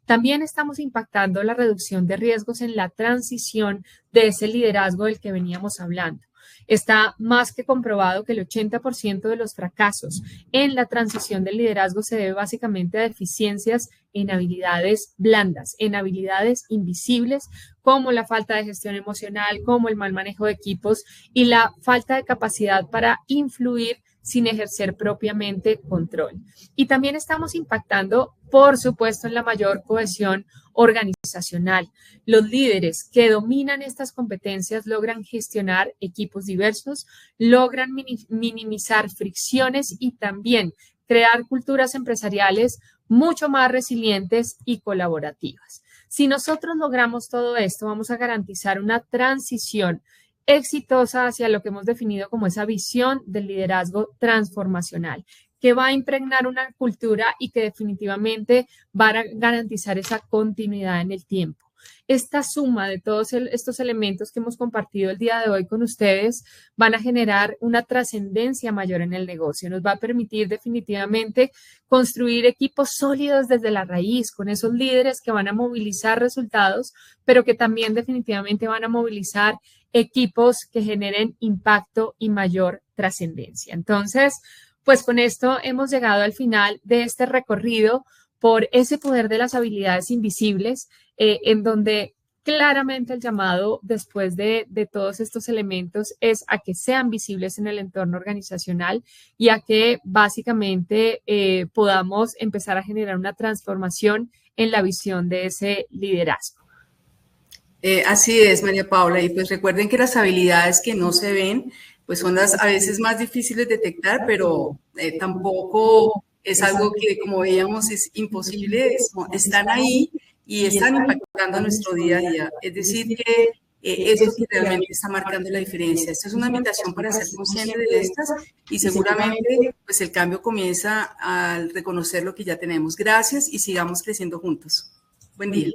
Speaker 1: También estamos impactando la reducción de riesgos en la transición de ese liderazgo del que veníamos hablando. Está más que comprobado que el 80% de los fracasos en la transición del liderazgo se debe básicamente a deficiencias en habilidades blandas, en habilidades invisibles, como la falta de gestión emocional, como el mal manejo de equipos y la falta de capacidad para influir sin ejercer propiamente control. Y también estamos impactando, por supuesto, en la mayor cohesión organizacional. Los líderes que dominan estas competencias logran gestionar equipos diversos, logran minimizar fricciones y también crear culturas empresariales mucho más resilientes y colaborativas. Si nosotros logramos todo esto, vamos a garantizar una transición exitosa hacia lo que hemos definido como esa visión del liderazgo transformacional, que va a impregnar una cultura y que definitivamente va a garantizar esa continuidad en el tiempo. Esta suma de todos estos elementos que hemos compartido el día de hoy con ustedes van a generar una trascendencia mayor en el negocio. Nos va a permitir definitivamente construir equipos sólidos desde la raíz, con esos líderes que van a movilizar resultados, pero que también definitivamente van a movilizar equipos que generen impacto y mayor trascendencia. Entonces, pues con esto hemos llegado al final de este recorrido por ese poder de las habilidades invisibles, en donde claramente el llamado después de todos estos elementos es a que sean visibles en el entorno organizacional y a que básicamente podamos empezar a generar una transformación en la visión de ese liderazgo.
Speaker 2: Así es, María Paula, y pues recuerden que las habilidades que no se ven, pues son las a veces más difíciles de detectar, pero tampoco es algo que, como veíamos, es imposible, están ahí y están impactando nuestro día a día. Es decir, que eso que realmente está marcando la diferencia. Esta es una invitación para ser consciente de estas y seguramente pues el cambio comienza al reconocer lo que ya tenemos. Gracias y sigamos creciendo juntos. Buen día.